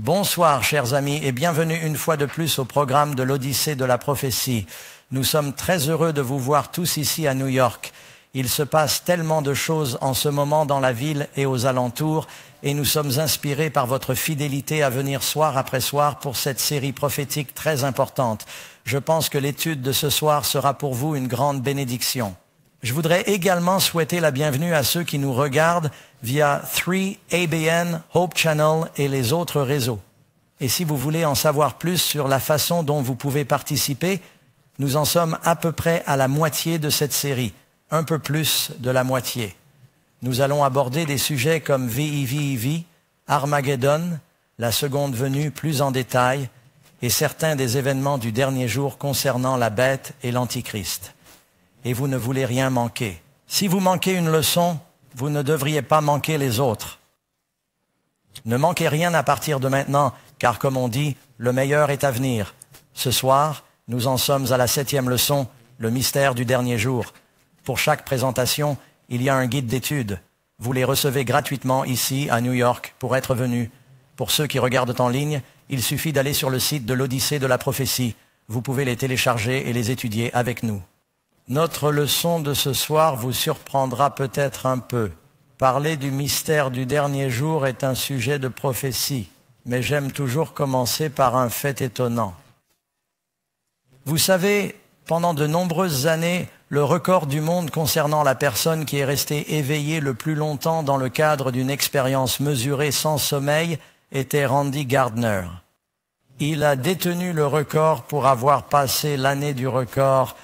Bonsoir, chers amis, et bienvenue une fois de plus au programme de l'Odyssée de la prophétie. Nous sommes très heureux de vous voir tous ici à New York. Il se passe tellement de choses en ce moment dans la ville et aux alentours, et nous sommes inspirés par votre fidélité à venir soir après soir pour cette série prophétique très importante. Je pense que l'étude de ce soir sera pour vous une grande bénédiction. Je voudrais également souhaiter la bienvenue à ceux qui nous regardent via 3ABN, Hope Channel et les autres réseaux. Et si vous voulez en savoir plus sur la façon dont vous pouvez participer, nous en sommes à peu près à la moitié de cette série, un peu plus de la moitié. Nous allons aborder des sujets comme VIVIV, Armageddon, la seconde venue plus en détail, et certains des événements du dernier jour concernant la bête et l'Antichrist. Et vous ne voulez rien manquer. Si vous manquez une leçon, vous ne devriez pas manquer les autres. Ne manquez rien à partir de maintenant, car comme on dit, le meilleur est à venir. Ce soir, nous en sommes à la 7e leçon, le mystère du dernier jour. Pour chaque présentation, il y a un guide d'études. Vous les recevez gratuitement ici, à New York, pour être venus. Pour ceux qui regardent en ligne, il suffit d'aller sur le site de l'Odyssée de la prophétie. Vous pouvez les télécharger et les étudier avec nous. Notre leçon de ce soir vous surprendra peut-être un peu. Parler du mystère du dernier jour est un sujet de prophétie, mais j'aime toujours commencer par un fait étonnant. Vous savez, pendant de nombreuses années, le record du monde concernant la personne qui est restée éveillée le plus longtemps dans le cadre d'une expérience mesurée sans sommeil était Randy Gardner. Il a détenu le record pour avoir passé l'année du record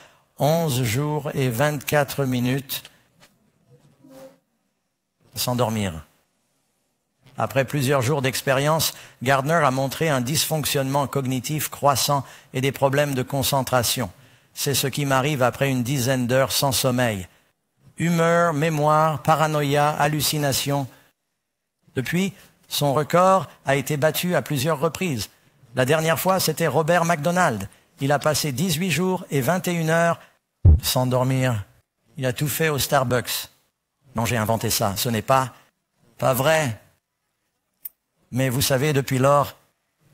11 jours et 24 minutes sans dormir. Après plusieurs jours d'expérience, Gardner a montré un dysfonctionnement cognitif croissant et des problèmes de concentration. C'est ce qui m'arrive après une dizaine d'heures sans sommeil. Humeur, mémoire, paranoïa, hallucination. Depuis, son record a été battu à plusieurs reprises. La dernière fois, c'était Robert McDonald. Il a passé 18 jours et 21 heures sans dormir. Il a tout fait au Starbucks. Non, j'ai inventé ça. Ce n'est pas vrai. Mais vous savez, depuis lors,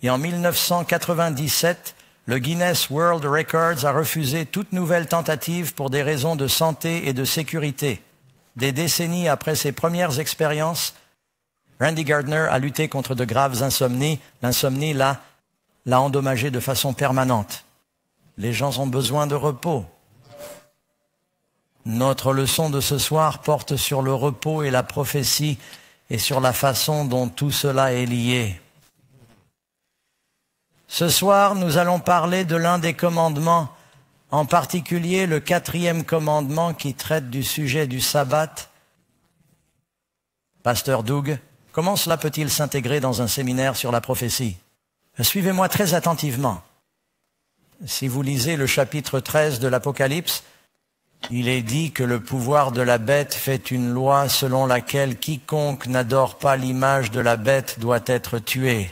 et en 1997, le Guinness World Records a refusé toute nouvelle tentative pour des raisons de santé et de sécurité. Des décennies après ses premières expériences, Randy Gardner a lutté contre de graves insomnies. L'insomnie l'a endommagé de façon permanente. Les gens ont besoin de repos. Notre leçon de ce soir porte sur le repos et la prophétie et sur la façon dont tout cela est lié. Ce soir, nous allons parler de l'un des commandements, en particulier le 4e commandement qui traite du sujet du sabbat. Pasteur Doug, comment cela peut-il s'intégrer dans un séminaire sur la prophétie? Suivez-moi très attentivement. Si vous lisez le chapitre 13 de l'Apocalypse, il est dit que le pouvoir de la bête fait une loi selon laquelle quiconque n'adore pas l'image de la bête doit être tué.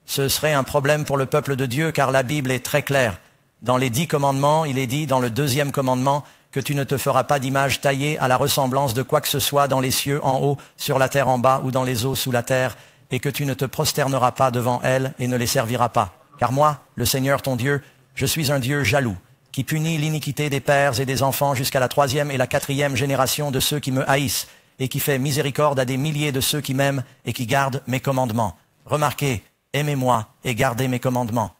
Ce serait un problème pour le peuple de Dieu car la Bible est très claire. Dans les 10 commandements, il est dit dans le 2e commandement que tu ne te feras pas d'image taillée à la ressemblance de quoi que ce soit dans les cieux en haut, sur la terre en bas ou dans les eaux sous la terre, et que tu ne te prosterneras pas devant elles et ne les serviras pas. Car moi, le Seigneur ton Dieu, je suis un Dieu jaloux, qui punit l'iniquité des pères et des enfants jusqu'à la 3e et la 4e génération de ceux qui me haïssent, et qui fait miséricorde à des milliers de ceux qui m'aiment et qui gardent mes commandements. Remarquez, aimez-moi et gardez mes commandements.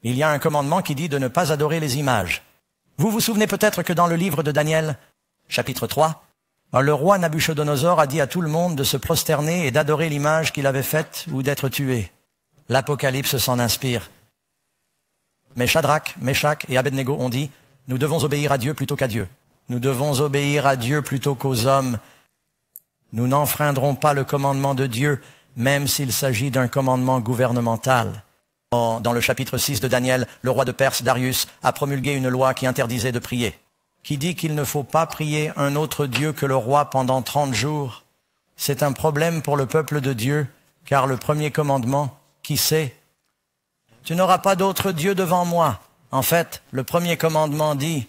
Il y a un commandement qui dit de ne pas adorer les images. Vous vous souvenez peut-être que dans le livre de Daniel, chapitre 3, le roi Nabuchodonosor a dit à tout le monde de se prosterner et d'adorer l'image qu'il avait faite ou d'être tué. L'Apocalypse s'en inspire. Mais Shadrach, Meshach et Abednego ont dit « Nous devons obéir à Dieu plutôt qu'à Dieu. Nous devons obéir à Dieu plutôt qu'aux hommes. Nous n'enfreindrons pas le commandement de Dieu, même s'il s'agit d'un commandement gouvernemental. » Dans le chapitre 6 de Daniel, le roi de Perse, Darius, a promulgué une loi qui interdisait de prier, qui dit qu'il ne faut pas prier un autre Dieu que le roi pendant 30 jours. C'est un problème pour le peuple de Dieu, car le premier commandement, qui c'est? Tu n'auras pas d'autre Dieu devant moi. En fait, le premier commandement dit,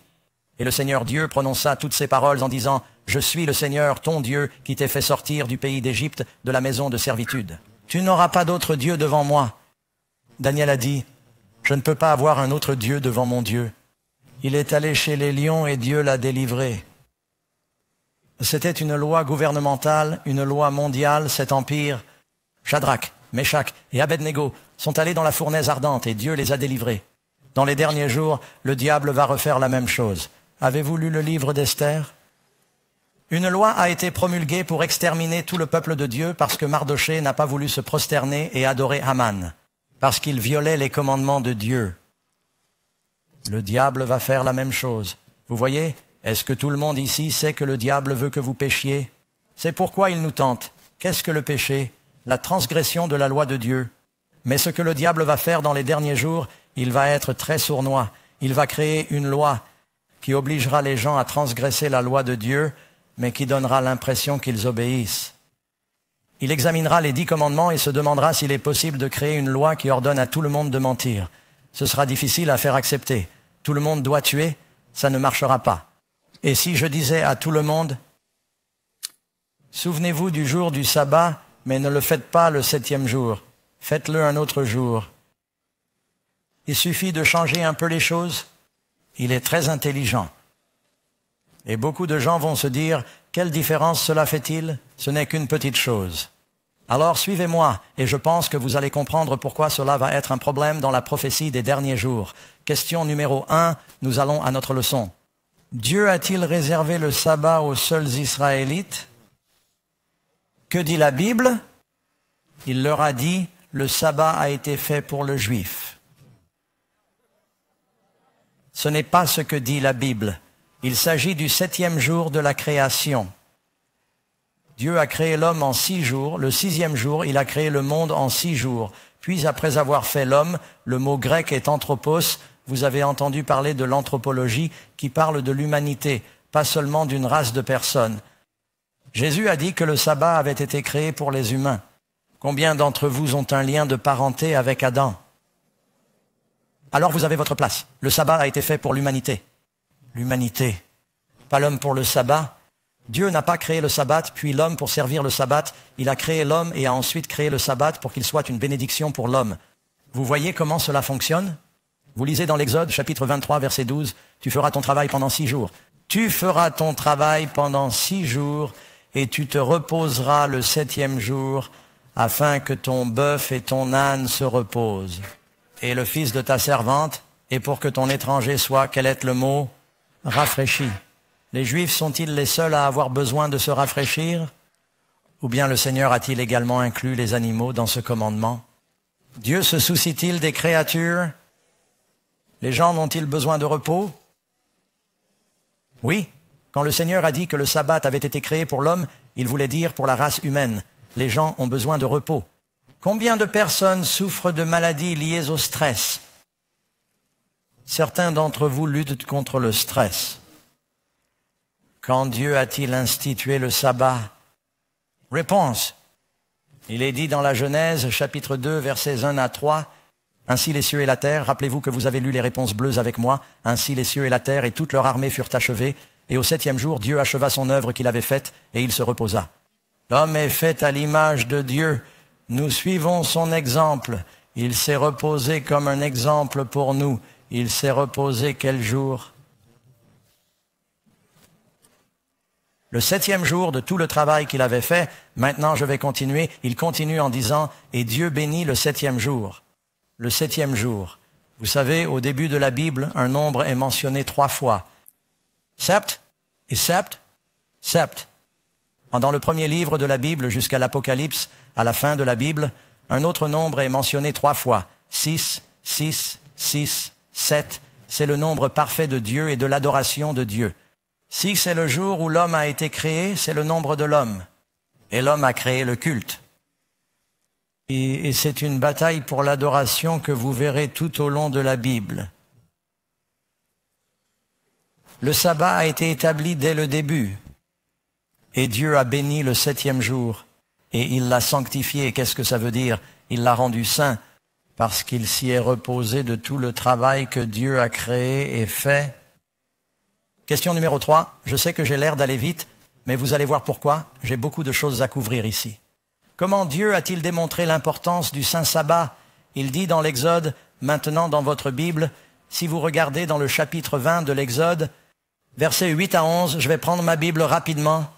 et le Seigneur Dieu prononça toutes ces paroles en disant, « Je suis le Seigneur, ton Dieu, qui t'ai fait sortir du pays d'Égypte, de la maison de servitude. » Tu n'auras pas d'autre Dieu devant moi. Daniel a dit, je ne peux pas avoir un autre Dieu devant mon Dieu. Il est allé chez les lions et Dieu l'a délivré. C'était une loi gouvernementale, une loi mondiale, cet empire. Shadrach, Meshach et Abednego sont allés dans la fournaise ardente et Dieu les a délivrés. Dans les derniers jours, le diable va refaire la même chose. Avez-vous lu le livre d'Esther? Une loi a été promulguée pour exterminer tout le peuple de Dieu parce que Mardochée n'a pas voulu se prosterner et adorer Haman, parce qu'il violait les commandements de Dieu. Le diable va faire la même chose. Vous voyez, est-ce que tout le monde ici sait que le diable veut que vous péchiez? C'est pourquoi il nous tente. Qu'est-ce que le péché? La transgression de la loi de Dieu. Mais ce que le diable va faire dans les derniers jours, il va être très sournois. Il va créer une loi qui obligera les gens à transgresser la loi de Dieu, mais qui donnera l'impression qu'ils obéissent. Il examinera les 10 commandements et se demandera s'il est possible de créer une loi qui ordonne à tout le monde de mentir. Ce sera difficile à faire accepter. Tout le monde doit tuer, ça ne marchera pas. Et si je disais à tout le monde, souvenez-vous du jour du sabbat, mais ne le faites pas le 7e jour, faites-le un autre jour. Il suffit de changer un peu les choses. Il est très intelligent. Et beaucoup de gens vont se dire, quelle différence cela fait-il? Ce n'est qu'une petite chose. Alors suivez-moi, et je pense que vous allez comprendre pourquoi cela va être un problème dans la prophétie des derniers jours. Question numéro 1, nous allons à notre leçon. Dieu a-t-il réservé le sabbat aux seuls Israélites? Que dit la Bible? Il leur a dit, le sabbat a été fait pour le juif. Ce n'est pas ce que dit la Bible. Il s'agit du 7e jour de la création. Dieu a créé l'homme en 6 jours. Le 6e jour, il a créé le monde en 6 jours. Puis, après avoir fait l'homme, le mot grec est anthropos. Vous avez entendu parler de l'anthropologie qui parle de l'humanité, pas seulement d'une race de personnes. Jésus a dit que le sabbat avait été créé pour les humains. Combien d'entre vous ont un lien de parenté avec Adam? Alors vous avez votre place. Le sabbat a été fait pour l'humanité. L'humanité, pas l'homme pour le sabbat. Dieu n'a pas créé le sabbat, puis l'homme pour servir le sabbat. Il a créé l'homme et a ensuite créé le sabbat pour qu'il soit une bénédiction pour l'homme. Vous voyez comment cela fonctionne? Vous lisez dans l'Exode, chapitre 23, verset 12, « Tu feras ton travail pendant 6 jours. Tu feras ton travail pendant 6 jours et tu te reposeras le 7e jour afin que ton bœuf et ton âne se reposent. Et le fils de ta servante, et pour que ton étranger soit, quel est le mot? Rafraîchi. Les Juifs sont-ils les seuls à avoir besoin de se rafraîchir? Ou bien le Seigneur a-t-il également inclus les animaux dans ce commandement? Dieu se soucie-t-il des créatures? Les gens ont-ils besoin de repos? Oui. Quand le Seigneur a dit que le sabbat avait été créé pour l'homme, il voulait dire pour la race humaine. Les gens ont besoin de repos. Combien de personnes souffrent de maladies liées au stress? Certains d'entre vous luttent contre le stress. Quand Dieu a-t-il institué le sabbat? Réponse. Il est dit dans la Genèse, chapitre 2, versets 1 à 3, « Ainsi les cieux et la terre, rappelez-vous que vous avez lu les réponses bleues avec moi, ainsi les cieux et la terre et toute leur armée furent achevés, et au 7e jour, Dieu acheva son œuvre qu'il avait faite, et il se reposa. L'homme est fait à l'image de Dieu. Nous suivons son exemple. Il s'est reposé comme un exemple pour nous. Il s'est reposé quel jour? Le 7e jour de tout le travail qu'il avait fait. Maintenant, je vais continuer. Il continue en disant, et Dieu bénit le 7e jour. Le 7e jour. Vous savez, au début de la Bible, un nombre est mentionné 3 fois. Sept et sept, sept. Dans le premier livre de la Bible jusqu'à l'Apocalypse, à la fin de la Bible, un autre nombre est mentionné 3 fois. 6, 6, 6, 7. C'est le nombre parfait de Dieu et de l'adoration de Dieu. 6 est le jour où l'homme a été créé, c'est le nombre de l'homme. Et l'homme a créé le culte. Et c'est une bataille pour l'adoration que vous verrez tout au long de la Bible. Le sabbat a été établi dès le début. Et Dieu a béni le 7e jour. Et il l'a sanctifié. Qu'est-ce que ça veut dire? Il l'a rendu saint parce qu'il s'y est reposé de tout le travail que Dieu a créé et fait. Question numéro 3. Je sais que j'ai l'air d'aller vite, mais vous allez voir pourquoi. J'ai beaucoup de choses à couvrir ici. Comment Dieu a-t-il démontré l'importance du saint sabbat? Il dit dans l'Exode, maintenant dans votre Bible, si vous regardez dans le chapitre 20 de l'Exode, versets 8 à 11, je vais prendre ma Bible rapidement.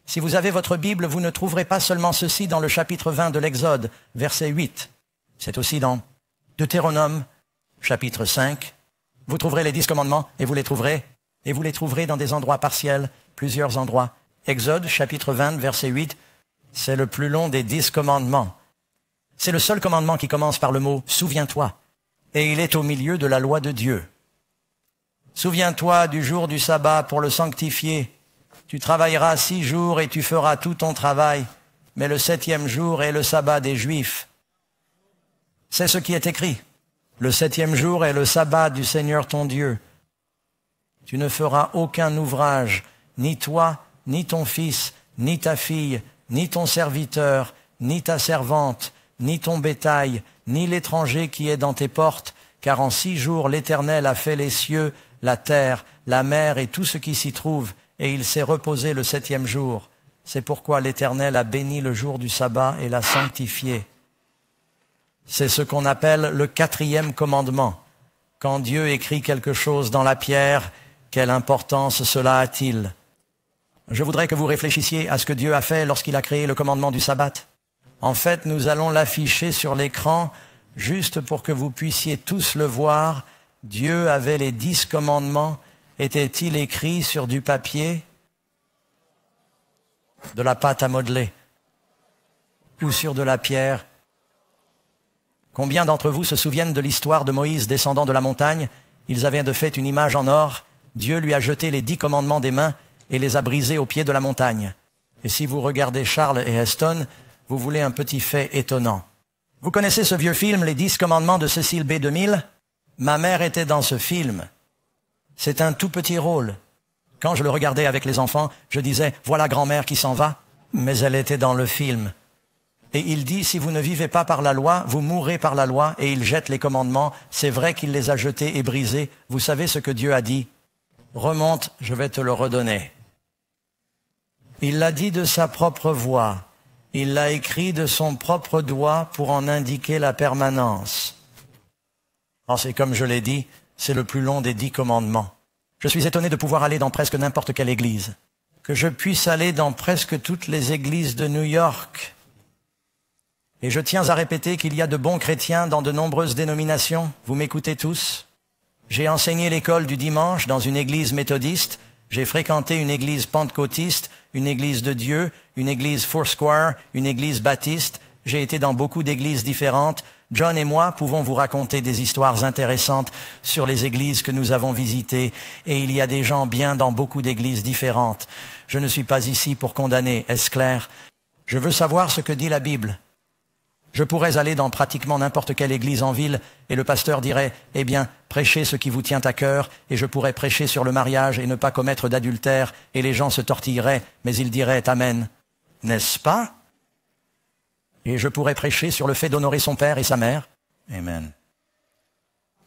Si vous avez votre Bible, vous ne trouverez pas seulement ceci dans le chapitre 20 de l'Exode, verset 8. C'est aussi dans Deutéronome, chapitre 5. Vous trouverez les 10 commandements et vous les trouverez dans des endroits partiels, plusieurs endroits. Exode, chapitre 20, verset 8, c'est le plus long des 10 commandements. C'est le seul commandement qui commence par le mot « souviens-toi » et il est au milieu de la loi de Dieu. Souviens-toi du jour du sabbat pour le sanctifier. Tu travailleras 6 jours et tu feras tout ton travail, mais le 7e jour est le sabbat des Juifs. C'est ce qui est écrit. Le 7e jour est le sabbat du Seigneur ton Dieu. Tu ne feras aucun ouvrage, ni toi, ni ton fils, ni ta fille, ni ton serviteur, ni ta servante, ni ton bétail, ni l'étranger qui est dans tes portes, car en 6 jours l'Éternel a fait les cieux, la terre, la mer et tout ce qui s'y trouve, et il s'est reposé le 7e jour. C'est pourquoi l'Éternel a béni le jour du sabbat et l'a sanctifié. C'est ce qu'on appelle le 4e commandement. Quand Dieu écrit quelque chose dans la pierre, quelle importance cela a-t-il? Je voudrais que vous réfléchissiez à ce que Dieu a fait lorsqu'il a créé le commandement du sabbat. En fait, nous allons l'afficher sur l'écran juste pour que vous puissiez tous le voir. Dieu avait les 10 commandements. Étaient-ils écrits sur du papier, de la pâte à modeler ou sur de la pierre? Combien d'entre vous se souviennent de l'histoire de Moïse descendant de la montagne? Ils avaient de fait une image en or. Dieu lui a jeté les 10 commandements des mains et les a brisés au pied de la montagne. Et si vous regardez Charles et Heston, vous voulez un petit fait étonnant. Vous connaissez ce vieux film, Les 10 commandements de Cecil B. DeMille? Ma mère était dans ce film. C'est un tout petit rôle. Quand je le regardais avec les enfants, je disais « Voilà grand-mère qui s'en va », mais elle était dans le film. Et il dit « Si vous ne vivez pas par la loi, vous mourrez par la loi », et il jette les commandements. C'est vrai qu'il les a jetés et brisés. Vous savez ce que Dieu a dit? Remonte, je vais te le redonner. Il l'a dit de sa propre voix. Il l'a écrit de son propre doigt pour en indiquer la permanence. C'est comme je l'ai dit, c'est le plus long des 10 commandements. Je suis étonné de pouvoir aller dans presque n'importe quelle église. Que je puisse aller dans presque toutes les églises de New York. Et je tiens à répéter qu'il y a de bons chrétiens dans de nombreuses dénominations. Vous m'écoutez tous? J'ai enseigné l'école du dimanche dans une église méthodiste. J'ai fréquenté une église pentecôtiste, une église de Dieu, une église Foursquare, une église baptiste. J'ai été dans beaucoup d'églises différentes. John et moi pouvons vous raconter des histoires intéressantes sur les églises que nous avons visitées. Et il y a des gens bien dans beaucoup d'églises différentes. Je ne suis pas ici pour condamner, est-ce clair? Je veux savoir ce que dit la Bible. Je pourrais aller dans pratiquement n'importe quelle église en ville et le pasteur dirait « Eh bien, prêchez ce qui vous tient à cœur » et je pourrais prêcher sur le mariage et ne pas commettre d'adultère et les gens se tortilleraient, mais ils diraient « Amen ». N'est-ce pas? Et je pourrais prêcher sur le fait d'honorer son père et sa mère. Amen.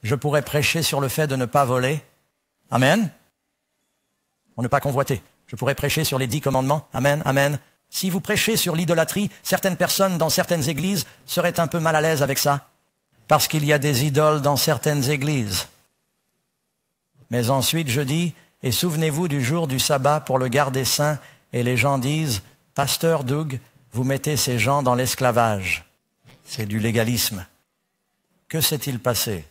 Je pourrais prêcher sur le fait de ne pas voler. Amen. Pour ne pas convoiter. Je pourrais prêcher sur les 10 commandements. Amen, amen. Si vous prêchez sur l'idolâtrie, certaines personnes dans certaines églises seraient un peu mal à l'aise avec ça, parce qu'il y a des idoles dans certaines églises. Mais ensuite je dis, et souvenez-vous du jour du sabbat pour le garder saint, et les gens disent, « Pasteur Doug, vous mettez ces gens dans l'esclavage. » C'est du légalisme. Que s'est-il passé?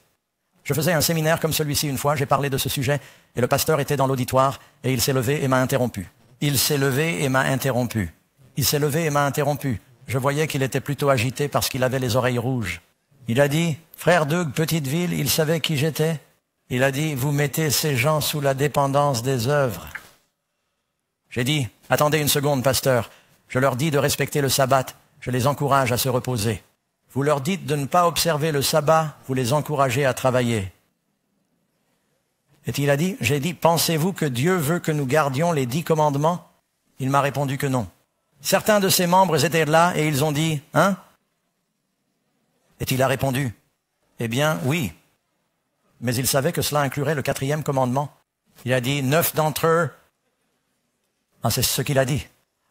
Je faisais un séminaire comme celui-ci une fois, j'ai parlé de ce sujet, et le pasteur était dans l'auditoire, et il s'est levé et m'a interrompu. Il s'est levé et m'a interrompu. Il s'est levé et m'a interrompu. Je voyais qu'il était plutôt agité parce qu'il avait les oreilles rouges. Il a dit, « Frère Doug, petite ville, il savait qui j'étais. » Il a dit, « Vous mettez ces gens sous la dépendance des œuvres. » J'ai dit, « Attendez une seconde, pasteur. Je leur dis de respecter le sabbat. Je les encourage à se reposer. Vous leur dites de ne pas observer le sabbat. Vous les encouragez à travailler. » Et il a dit, j'ai dit, « Pensez-vous que Dieu veut que nous gardions les 10 commandements? » Il m'a répondu que non. Certains de ses membres étaient là et ils ont dit, « Hein ?» Et il a répondu, « Eh bien, oui. » Mais il savait que cela inclurait le 4e commandement. Il a dit, 9 d'entre eux, c'est ce qu'il a dit.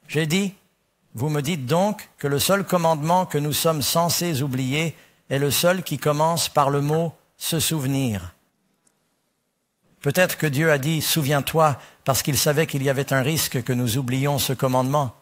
J'ai dit, vous me dites donc que le seul commandement que nous sommes censés oublier est le seul qui commence par le mot « se souvenir ». Peut-être que Dieu a dit « souviens-toi » parce qu'il savait qu'il y avait un risque que nous oublions ce commandement.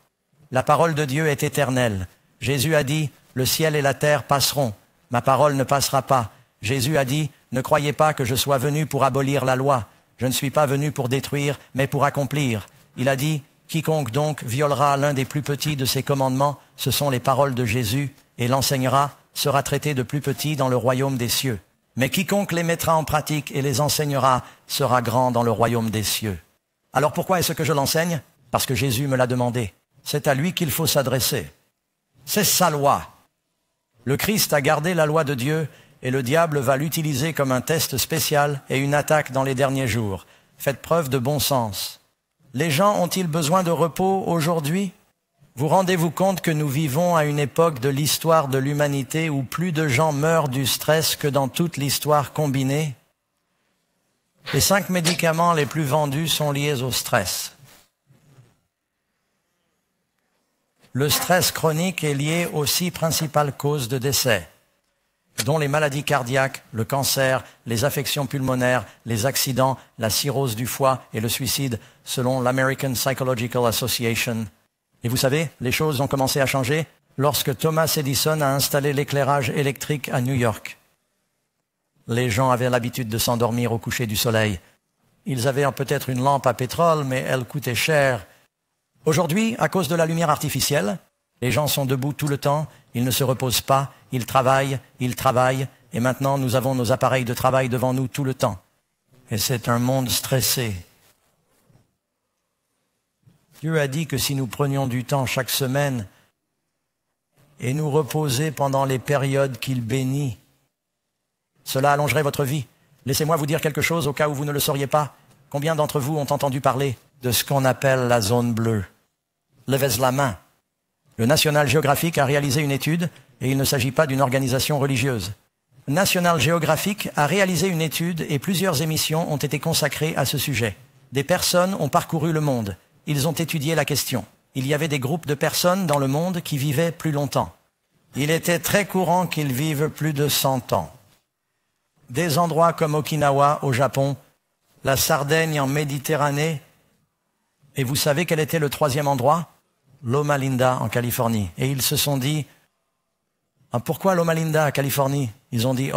La parole de Dieu est éternelle. Jésus a dit « le ciel et la terre passeront, ma parole ne passera pas ». Jésus a dit « ne croyez pas que je sois venu pour abolir la loi. Je ne suis pas venu pour détruire, mais pour accomplir. » Il a dit « quiconque donc violera l'un des plus petits de ces commandements, ce sont les paroles de Jésus, et l'enseignera, sera traité de plus petit dans le royaume des cieux. Mais quiconque les mettra en pratique et les enseignera sera grand dans le royaume des cieux. » Alors pourquoi est-ce que je l'enseigne? Parce que Jésus me l'a demandé. C'est à lui qu'il faut s'adresser. C'est sa loi. Le Christ a gardé la loi de Dieu et le diable va l'utiliser comme un test spécial et une attaque dans les derniers jours. Faites preuve de bon sens. Les gens ont-ils besoin de repos aujourd'hui? Vous rendez-vous compte que nous vivons à une époque de l'histoire de l'humanité où plus de gens meurent du stress que dans toute l'histoire combinée? Les 5 médicaments les plus vendus sont liés au stress. Le stress chronique est lié aux 6 principales causes de décès, dont les maladies cardiaques, le cancer, les affections pulmonaires, les accidents, la cirrhose du foie et le suicide, selon l'American Psychological Association. Et vous savez, les choses ont commencé à changer lorsque Thomas Edison a installé l'éclairage électrique à New York. Les gens avaient l'habitude de s'endormir au coucher du soleil. Ils avaient peut-être une lampe à pétrole, mais elle coûtait cher. Aujourd'hui, à cause de la lumière artificielle, les gens sont debout tout le temps, ils ne se reposent pas, ils travaillent, et maintenant nous avons nos appareils de travail devant nous tout le temps. Et c'est un monde stressé. Dieu a dit que si nous prenions du temps chaque semaine et nous reposer pendant les périodes qu'il bénit, cela allongerait votre vie. Laissez-moi vous dire quelque chose au cas où vous ne le sauriez pas. Combien d'entre vous ont entendu parler de ce qu'on appelle la zone bleue? Levez la main. Le National Geographic a réalisé une étude, et il ne s'agit pas d'une organisation religieuse. National Geographic a réalisé une étude et plusieurs émissions ont été consacrées à ce sujet. Des personnes ont parcouru le monde. Ils ont étudié la question. Il y avait des groupes de personnes dans le monde qui vivaient plus longtemps. Il était très courant qu'ils vivent plus de 100 ans. Des endroits comme Okinawa au Japon, la Sardaigne en Méditerranée, et vous savez quel était le 3e endroit? Loma Linda en Californie. Et ils se sont dit, pourquoi Loma Linda en Californie? Ils ont dit,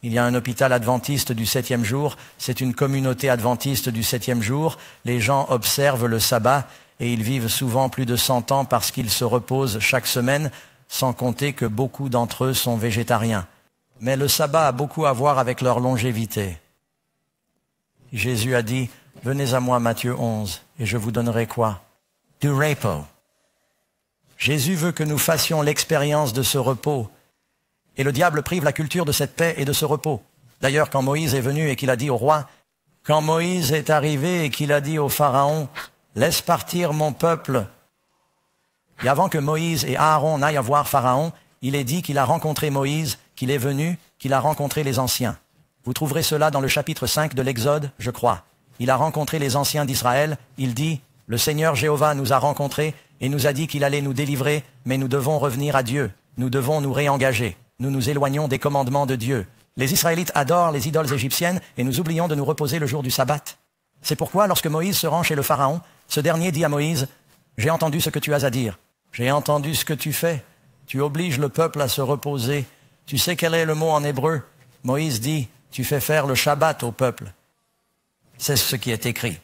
il y a un hôpital adventiste du 7e jour, c'est une communauté adventiste du 7e jour, les gens observent le sabbat et ils vivent souvent plus de 100 ans parce qu'ils se reposent chaque semaine, sans compter que beaucoup d'entre eux sont végétariens. Mais le sabbat a beaucoup à voir avec leur longévité. Jésus a dit, venez à moi, Matthieu 11, et je vous donnerai quoi? Du repos. Jésus veut que nous fassions l'expérience de ce repos. Et le diable prive la culture de cette paix et de ce repos. D'ailleurs, quand Moïse est venu et qu'il a dit au roi, quand Moïse est arrivé et qu'il a dit au Pharaon, laisse partir mon peuple. Et avant que Moïse et Aaron n'aillent voir Pharaon, il est dit qu'il a rencontré Moïse, qu'il est venu, qu'il a rencontré les anciens. Vous trouverez cela dans le chapitre 5 de l'Exode, je crois. Il a rencontré les anciens d'Israël, il dit, le Seigneur Jéhovah nous a rencontrés et nous a dit qu'il allait nous délivrer, mais nous devons revenir à Dieu, nous devons nous réengager, nous nous éloignons des commandements de Dieu. Les Israélites adorent les idoles égyptiennes et nous oublions de nous reposer le jour du sabbat. C'est pourquoi lorsque Moïse se rend chez le Pharaon, ce dernier dit à Moïse, « J'ai entendu ce que tu as à dire, j'ai entendu ce que tu fais, tu obliges le peuple à se reposer. Tu sais quel est le mot en hébreu? » Moïse dit, « Tu fais faire le Shabbat au peuple. » C'est ce qui est écrit.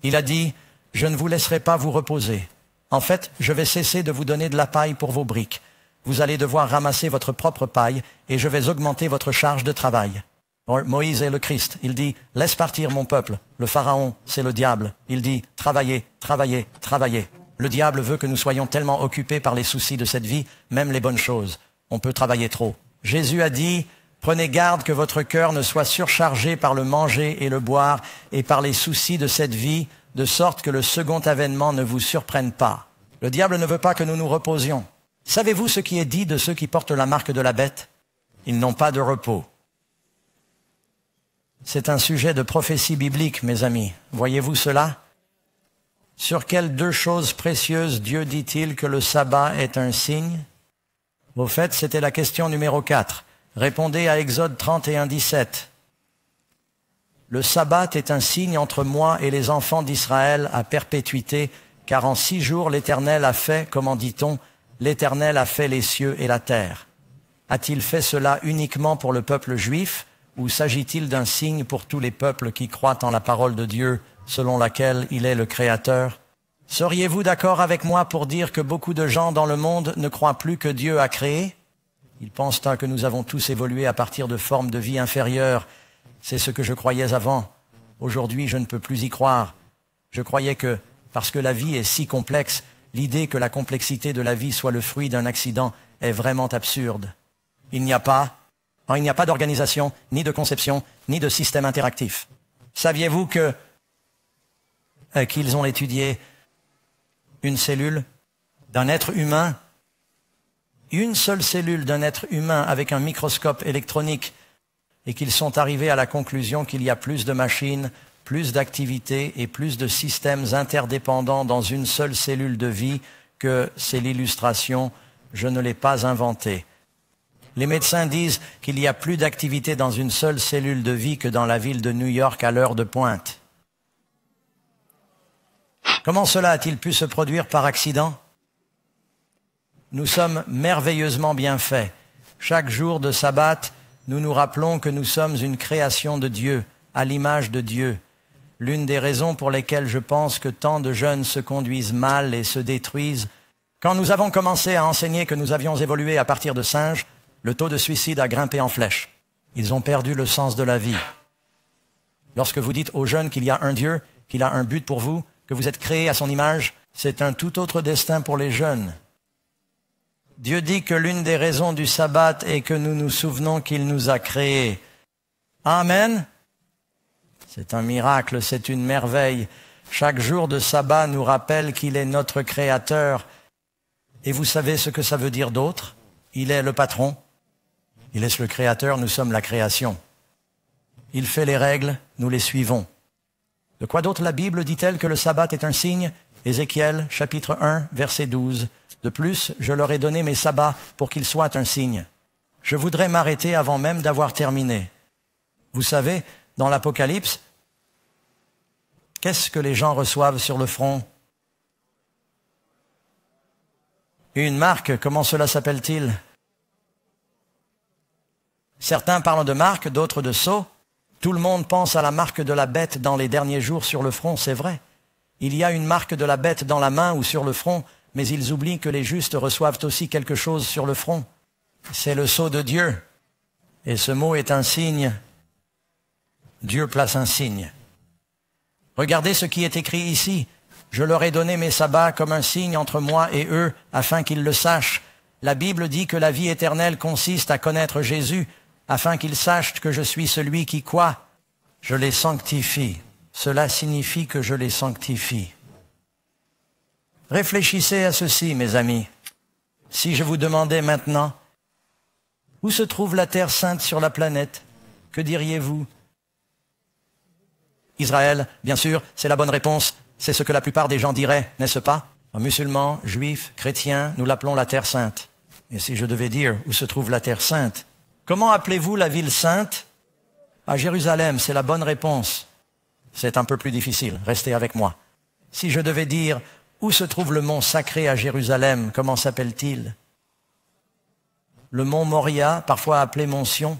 Il a dit, « Je ne vous laisserai pas vous reposer. En fait, je vais cesser de vous donner de la paille pour vos briques. Vous allez devoir ramasser votre propre paille et je vais augmenter votre charge de travail. » Moïse est le Christ. Il dit, « Laisse partir mon peuple. » Le Pharaon, c'est le diable. Il dit, « Travaillez, travaillez, travaillez. » Le diable veut que nous soyons tellement occupés par les soucis de cette vie, même les bonnes choses. On peut travailler trop. Jésus a dit, « Prenez garde que votre cœur ne soit surchargé par le manger et le boire et par les soucis de cette vie, de sorte que le second avènement ne vous surprenne pas. » Le diable ne veut pas que nous nous reposions. Savez-vous ce qui est dit de ceux qui portent la marque de la bête? Ils n'ont pas de repos. C'est un sujet de prophétie biblique, mes amis. Voyez-vous cela? Sur quelles deux choses précieuses Dieu dit-il que le sabbat est un signe? Au fait, c'était la question numéro 4. Répondez à Exode 31, 17. Le sabbat est un signe entre moi et les enfants d'Israël à perpétuité, car en 6 jours l'Éternel a fait, comment dit-on, l'Éternel a fait les cieux et la terre. A-t-il fait cela uniquement pour le peuple juif, ou s'agit-il d'un signe pour tous les peuples qui croient en la parole de Dieu, selon laquelle il est le Créateur? Seriez-vous d'accord avec moi pour dire que beaucoup de gens dans le monde ne croient plus que Dieu a créé? Ils pensent que nous avons tous évolué à partir de formes de vie inférieures. C'est ce que je croyais avant. Aujourd'hui, je ne peux plus y croire. Je croyais que, parce que la vie est si complexe, l'idée que la complexité de la vie soit le fruit d'un accident est vraiment absurde. Il n'y a pas d'organisation, ni de conception, ni de système interactif. Saviez-vous qu'ils ont étudié une cellule d'un être humain, une seule cellule d'un être humain avec un microscope électronique, et qu'ils sont arrivés à la conclusion qu'il y a plus de machines, plus d'activités et plus de systèmes interdépendants dans une seule cellule de vie que c'est l'illustration, je ne l'ai pas inventée. Les médecins disent qu'il y a plus d'activité dans une seule cellule de vie que dans la ville de New York à l'heure de pointe. Comment cela a-t-il pu se produire par accident? Nous sommes merveilleusement bien faits. Chaque jour de sabbat, nous nous rappelons que nous sommes une création de Dieu, à l'image de Dieu. L'une des raisons pour lesquelles je pense que tant de jeunes se conduisent mal et se détruisent, quand nous avons commencé à enseigner que nous avions évolué à partir de singes, le taux de suicide a grimpé en flèche. Ils ont perdu le sens de la vie. Lorsque vous dites aux jeunes qu'il y a un Dieu, qu'il a un but pour vous, que vous êtes créés à son image, c'est un tout autre destin pour les jeunes. Dieu dit que l'une des raisons du sabbat est que nous nous souvenons qu'il nous a créés. Amen. C'est un miracle, c'est une merveille. Chaque jour de sabbat nous rappelle qu'il est notre créateur. Et vous savez ce que ça veut dire d'autre? Il est le patron. Il est le créateur, nous sommes la création. Il fait les règles, nous les suivons. De quoi d'autre la Bible dit-elle que le sabbat est un signe? Ézéchiel, chapitre 1, verset 12. De plus, je leur ai donné mes sabbats pour qu'ils soient un signe. Je voudrais m'arrêter avant même d'avoir terminé. Vous savez, dans l'Apocalypse, qu'est-ce que les gens reçoivent sur le front? Une marque, comment cela s'appelle-t-il? Certains parlent de marque, d'autres de sceau. Tout le monde pense à la marque de la bête dans les derniers jours sur le front, c'est vrai. Il y a une marque de la bête dans la main ou sur le front, mais ils oublient que les justes reçoivent aussi quelque chose sur le front. C'est le sceau de Dieu. Et ce mot est un signe. Dieu place un signe. Regardez ce qui est écrit ici. Je leur ai donné mes sabbats comme un signe entre moi et eux, afin qu'ils le sachent. La Bible dit que la vie éternelle consiste à connaître Jésus, afin qu'ils sachent que je suis celui qui quoi? Je les sanctifie. Cela signifie que je les sanctifie. Réfléchissez à ceci, mes amis. Si je vous demandais maintenant, où se trouve la Terre sainte sur la planète? Que diriez-vous? Israël, bien sûr, c'est la bonne réponse. C'est ce que la plupart des gens diraient, n'est-ce pas? Musulmans, juifs, chrétiens, nous l'appelons la Terre sainte. Et si je devais dire où se trouve la Terre sainte, comment appelez-vous la ville sainte? À Jérusalem, c'est la bonne réponse. C'est un peu plus difficile, restez avec moi. Si je devais dire où se trouve le mont sacré à Jérusalem, comment s'appelle-t-il? Le mont Moria, parfois appelé mont Sion.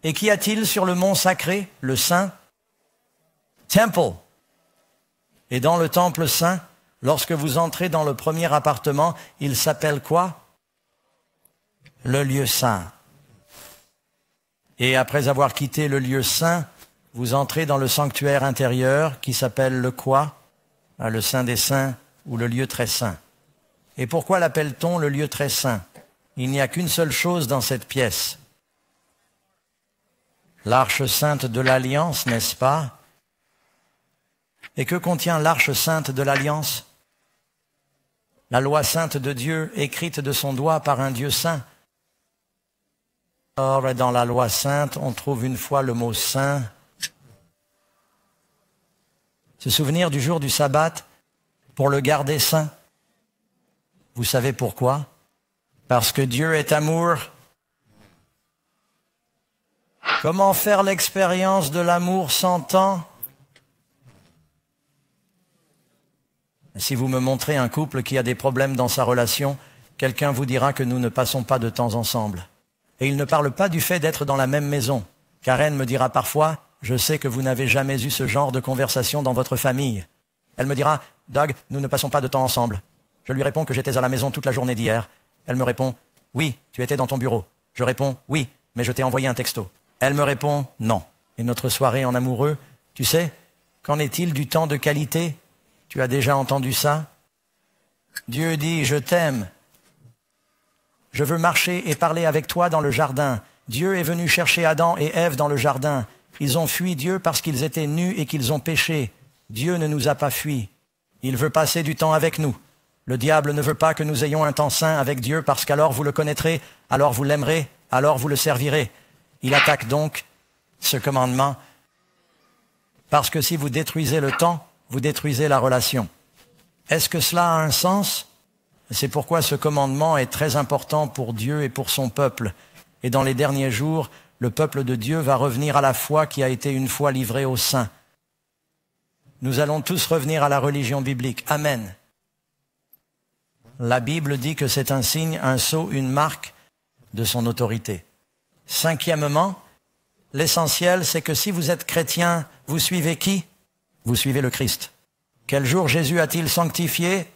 Et qu'y a-t-il sur le mont sacré, le saint? Temple. Et dans le temple saint, lorsque vous entrez dans le premier appartement, il s'appelle quoi? Le lieu saint. Et après avoir quitté le lieu saint, vous entrez dans le sanctuaire intérieur qui s'appelle le quoi? Le Saint des Saints ou le lieu très saint. Et pourquoi l'appelle-t-on le lieu très saint? Il n'y a qu'une seule chose dans cette pièce. L'arche sainte de l'Alliance, n'est-ce pas? Et que contient l'arche sainte de l'Alliance? La loi sainte de Dieu, écrite de son doigt par un Dieu saint. Or, dans la loi sainte, on trouve une fois le mot saint. Se souvenir du jour du sabbat pour le garder saint. Vous savez pourquoi? Parce que Dieu est amour. Comment faire l'expérience de l'amour sans temps? Si vous me montrez un couple qui a des problèmes dans sa relation, quelqu'un vous dira que nous ne passons pas de temps ensemble. Et il ne parle pas du fait d'être dans la même maison. Karen me dira parfois, je sais que vous n'avez jamais eu ce genre de conversation dans votre famille. Elle me dira, Doug, nous ne passons pas de temps ensemble. Je lui réponds que j'étais à la maison toute la journée d'hier. Elle me répond, oui, tu étais dans ton bureau. Je réponds, oui, mais je t'ai envoyé un texto. Elle me répond, non. Et notre soirée en amoureux, tu sais, qu'en est-il du temps de qualité? Tu as déjà entendu ça? Dieu dit, je t'aime. Je veux marcher et parler avec toi dans le jardin. Dieu est venu chercher Adam et Ève dans le jardin. Ils ont fui Dieu parce qu'ils étaient nus et qu'ils ont péché. Dieu ne nous a pas fuis. Il veut passer du temps avec nous. Le diable ne veut pas que nous ayons un temps saint avec Dieu parce qu'alors vous le connaîtrez, alors vous l'aimerez, alors vous le servirez. Il attaque donc ce commandement parce que si vous détruisez le temps, vous détruisez la relation. Est-ce que cela a un sens? C'est pourquoi ce commandement est très important pour Dieu et pour son peuple. Et dans les derniers jours, le peuple de Dieu va revenir à la foi qui a été une fois livrée aux saints. Nous allons tous revenir à la religion biblique. Amen. La Bible dit que c'est un signe, un sceau, une marque de son autorité. Cinquièmement, l'essentiel, c'est que si vous êtes chrétien, vous suivez qui? Vous suivez le Christ. Quel jour Jésus a-t-il sanctifié?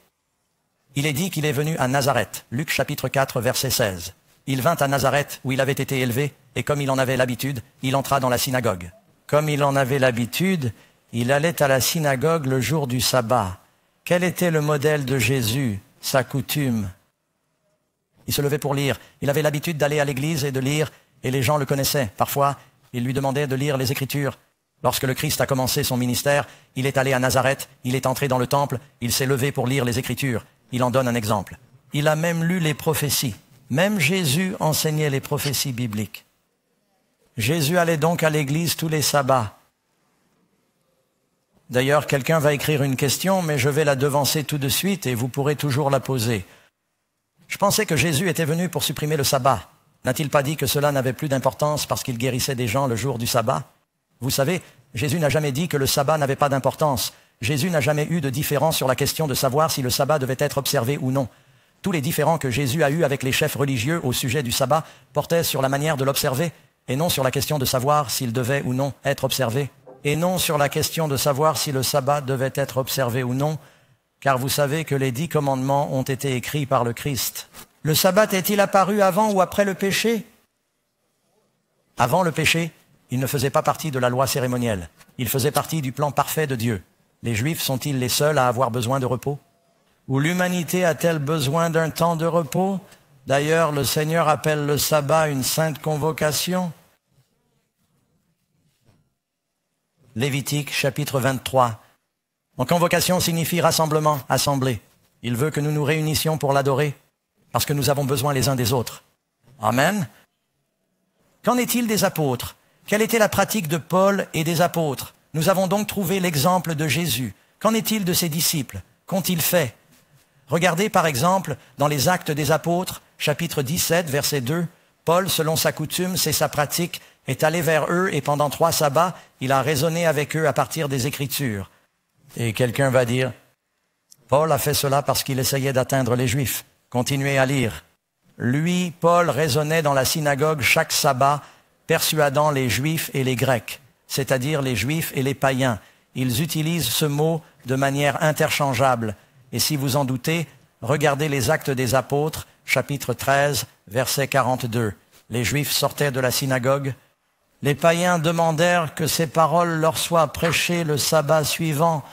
Il est dit qu'il est venu à Nazareth. Luc chapitre 4, verset 16. Il vint à Nazareth, où il avait été élevé, et comme il en avait l'habitude, il entra dans la synagogue. Comme il en avait l'habitude, il allait à la synagogue le jour du sabbat. Quel était le modèle de Jésus, sa coutume? Il se levait pour lire. Il avait l'habitude d'aller à l'église et de lire, et les gens le connaissaient. Parfois, il lui demandait de lire les Écritures. Lorsque le Christ a commencé son ministère, il est allé à Nazareth, il est entré dans le temple, il s'est levé pour lire les Écritures. Il en donne un exemple. Il a même lu les prophéties. Même Jésus enseignait les prophéties bibliques. Jésus allait donc à l'église tous les sabbats. D'ailleurs, quelqu'un va écrire une question, mais je vais la devancer tout de suite et vous pourrez toujours la poser. Je pensais que Jésus était venu pour supprimer le sabbat. N'a-t-il pas dit que cela n'avait plus d'importance parce qu'il guérissait des gens le jour du sabbat? Vous savez, Jésus n'a jamais dit que le sabbat n'avait pas d'importance. Jésus n'a jamais eu de différence sur la question de savoir si le sabbat devait être observé ou non. Tous les différends que Jésus a eus avec les chefs religieux au sujet du sabbat portaient sur la manière de l'observer et non sur la question de savoir s'il devait ou non être observé. Et non sur la question de savoir si le sabbat devait être observé ou non, car vous savez que les 10 commandements ont été écrits par le Christ. Le sabbat est-il apparu avant ou après le péché? Avant le péché, il ne faisait pas partie de la loi cérémonielle. Il faisait partie du plan parfait de Dieu. Les Juifs sont-ils les seuls à avoir besoin de repos? Ou l'humanité a-t-elle besoin d'un temps de repos? D'ailleurs, le Seigneur appelle le sabbat une sainte convocation. Lévitique, chapitre 23. En convocation signifie rassemblement, assemblée. Il veut que nous nous réunissions pour l'adorer, parce que nous avons besoin les uns des autres. Amen. Qu'en est-il des apôtres? Quelle était la pratique de Paul et des apôtres? Nous avons donc trouvé l'exemple de Jésus. Qu'en est-il de ses disciples? Qu'ont-ils fait? Regardez par exemple dans les Actes des Apôtres, chapitre 17, verset 2, Paul, selon sa coutume, c'est sa pratique, est allé vers eux et pendant 3 sabbats, il a raisonné avec eux à partir des Écritures. Et quelqu'un va dire, Paul a fait cela parce qu'il essayait d'atteindre les Juifs. Continuez à lire. Lui, Paul, raisonnait dans la synagogue chaque sabbat, persuadant les Juifs et les Grecs, c'est-à-dire les Juifs et les païens. Ils utilisent ce mot de manière interchangeable. Et si vous en doutez, regardez les Actes des Apôtres, chapitre 13, verset 42. Les Juifs sortaient de la synagogue. Les païens demandèrent que ces paroles leur soient prêchées le sabbat suivant.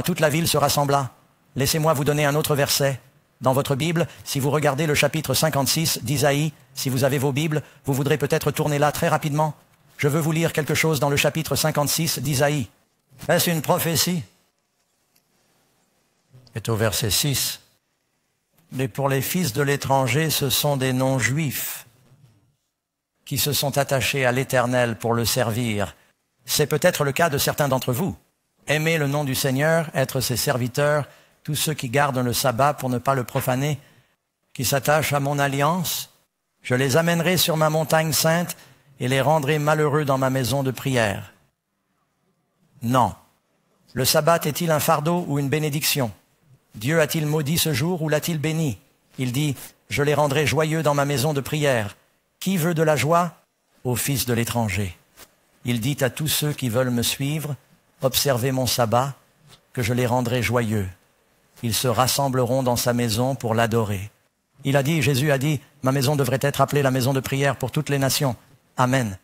Toute la ville se rassembla. Laissez-moi vous donner un autre verset. Dans votre Bible, si vous regardez le chapitre 56 d'Isaïe, si vous avez vos Bibles, vous voudrez peut-être tourner là très rapidement. Je veux vous lire quelque chose dans le chapitre 56 d'Isaïe. Est-ce une prophétie? C'est au verset 6. Mais pour les fils de l'étranger, ce sont des non-juifs qui se sont attachés à l'Éternel pour le servir. C'est peut-être le cas de certains d'entre vous. Aimer le nom du Seigneur, être ses serviteurs, tous ceux qui gardent le sabbat pour ne pas le profaner, qui s'attachent à mon alliance, je les amènerai sur ma montagne sainte et les rendrai malheureux dans ma maison de prière. Non. Le sabbat est-il un fardeau ou une bénédiction? Dieu a-t-il maudit ce jour ou l'a-t-il béni? Il dit, je les rendrai joyeux dans ma maison de prière. Qui veut de la joie? Au fils de l'étranger. Il dit à tous ceux qui veulent me suivre, observez mon sabbat, que je les rendrai joyeux. Ils se rassembleront dans sa maison pour l'adorer. Jésus a dit, ma maison devrait être appelée la maison de prière pour toutes les nations. Amen.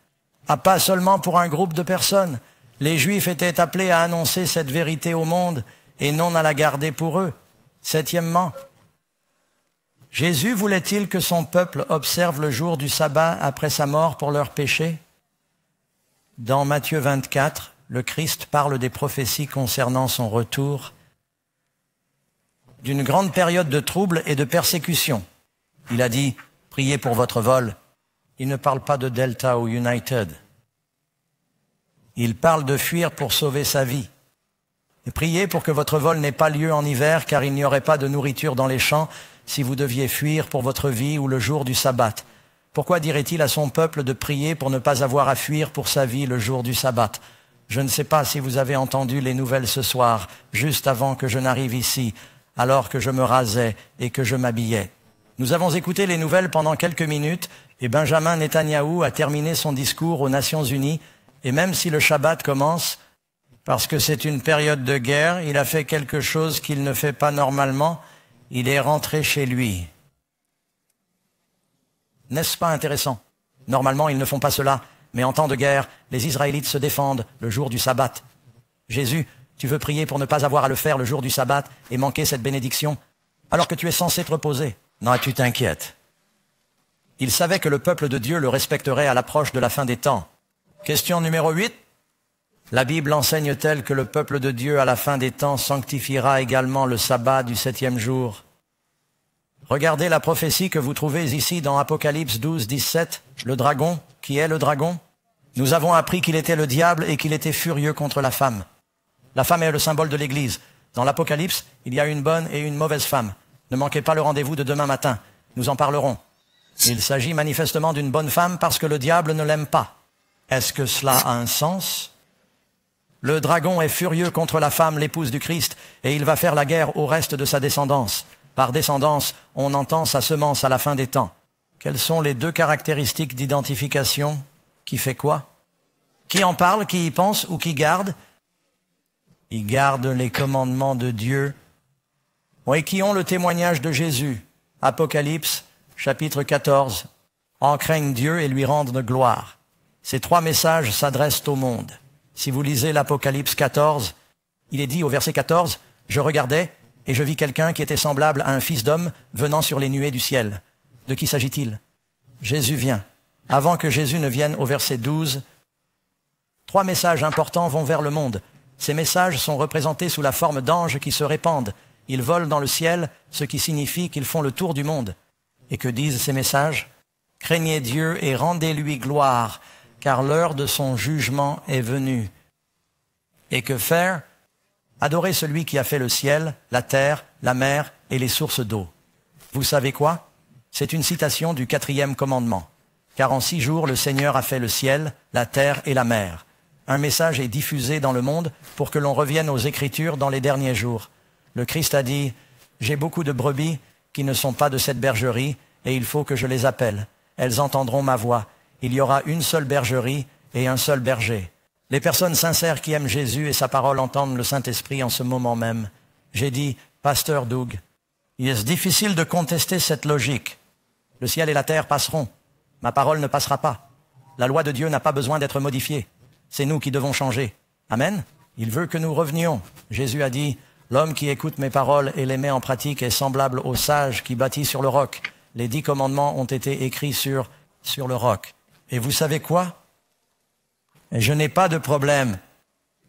Pas seulement pour un groupe de personnes. Les Juifs étaient appelés à annoncer cette vérité au monde et non à la garder pour eux. Septièmement, Jésus voulait-il que son peuple observe le jour du sabbat après sa mort pour leurs péchés? Dans Matthieu 24, le Christ parle des prophéties concernant son retour, d'une grande période de troubles et de persécution. Il a dit, priez pour votre vol. Il ne parle pas de Delta ou United. Il parle de fuir pour sauver sa vie. Et priez pour que votre vol n'ait pas lieu en hiver, car il n'y aurait pas de nourriture dans les champs si vous deviez fuir pour votre vie ou le jour du sabbat. Pourquoi dirait-il à son peuple de prier pour ne pas avoir à fuir pour sa vie le jour du sabbat? Je ne sais pas si vous avez entendu les nouvelles ce soir, juste avant que je n'arrive ici, alors que je me rasais et que je m'habillais. Nous avons écouté les nouvelles pendant quelques minutes et Benjamin Netanyahou a terminé son discours aux Nations Unies et même si le Shabbat commence, parce que c'est une période de guerre, il a fait quelque chose qu'il ne fait pas normalement, il est rentré chez lui. N'est-ce pas intéressant? Normalement, ils ne font pas cela, mais en temps de guerre, les Israélites se défendent le jour du sabbat. Jésus, tu veux prier pour ne pas avoir à le faire le jour du sabbat et manquer cette bénédiction, alors que tu es censé te reposer? Non, tu t'inquiètes. Il savait que le peuple de Dieu le respecterait à l'approche de la fin des temps. Question numéro 8. La Bible enseigne-t-elle que le peuple de Dieu à la fin des temps sanctifiera également le sabbat du 7e jour? Regardez la prophétie que vous trouvez ici dans Apocalypse 12, 17. Le dragon, qui est le dragon? Nous avons appris qu'il était le diable et qu'il était furieux contre la femme. La femme est le symbole de l'Église. Dans l'Apocalypse, il y a une bonne et une mauvaise femme. Ne manquez pas le rendez-vous de demain matin. Nous en parlerons. Il s'agit manifestement d'une bonne femme parce que le diable ne l'aime pas. Est-ce que cela a un sens? Le dragon est furieux contre la femme, l'épouse du Christ, et il va faire la guerre au reste de sa descendance. Par descendance, on entend sa semence à la fin des temps. Quelles sont les deux caractéristiques d'identification? Qui fait quoi? Qui en parle, qui y pense ou qui garde? Ils gardent les commandements de Dieu. Et qui ont le témoignage de Jésus. Apocalypse, chapitre 14. En craignent Dieu et lui rendent gloire. Ces trois messages s'adressent au monde. Si vous lisez l'Apocalypse 14, il est dit au verset 14, « Je regardais et je vis quelqu'un qui était semblable à un fils d'homme venant sur les nuées du ciel. » De qui s'agit-il? Jésus vient. Avant que Jésus ne vienne au verset 12, trois messages importants vont vers le monde. Ces messages sont représentés sous la forme d'anges qui se répandent. Ils volent dans le ciel, ce qui signifie qu'ils font le tour du monde. Et que disent ces messages? « Craignez Dieu et rendez-lui gloire, car l'heure de son jugement est venue. » Et que faire? Adorer celui qui a fait le ciel, la terre, la mer et les sources d'eau. Vous savez quoi? C'est une citation du 4e commandement. Car en 6 jours, le Seigneur a fait le ciel, la terre et la mer. Un message est diffusé dans le monde pour que l'on revienne aux Écritures dans les derniers jours. Le Christ a dit, « J'ai beaucoup de brebis qui ne sont pas de cette bergerie et il faut que je les appelle. Elles entendront ma voix. Il y aura une seule bergerie et un seul berger. » Les personnes sincères qui aiment Jésus et sa parole entendent le Saint-Esprit en ce moment même. J'ai dit, « Pasteur Doug, il est difficile de contester cette logique. Le ciel et la terre passeront. Ma parole ne passera pas. La loi de Dieu n'a pas besoin d'être modifiée. C'est nous qui devons changer. Amen. Il veut que nous revenions. Jésus a dit, « L'homme qui écoute mes paroles et les met en pratique est semblable au sage qui bâtit sur le roc. » Les 10 commandements ont été écrits sur le roc. Et vous savez quoi? Et je n'ai pas de problème.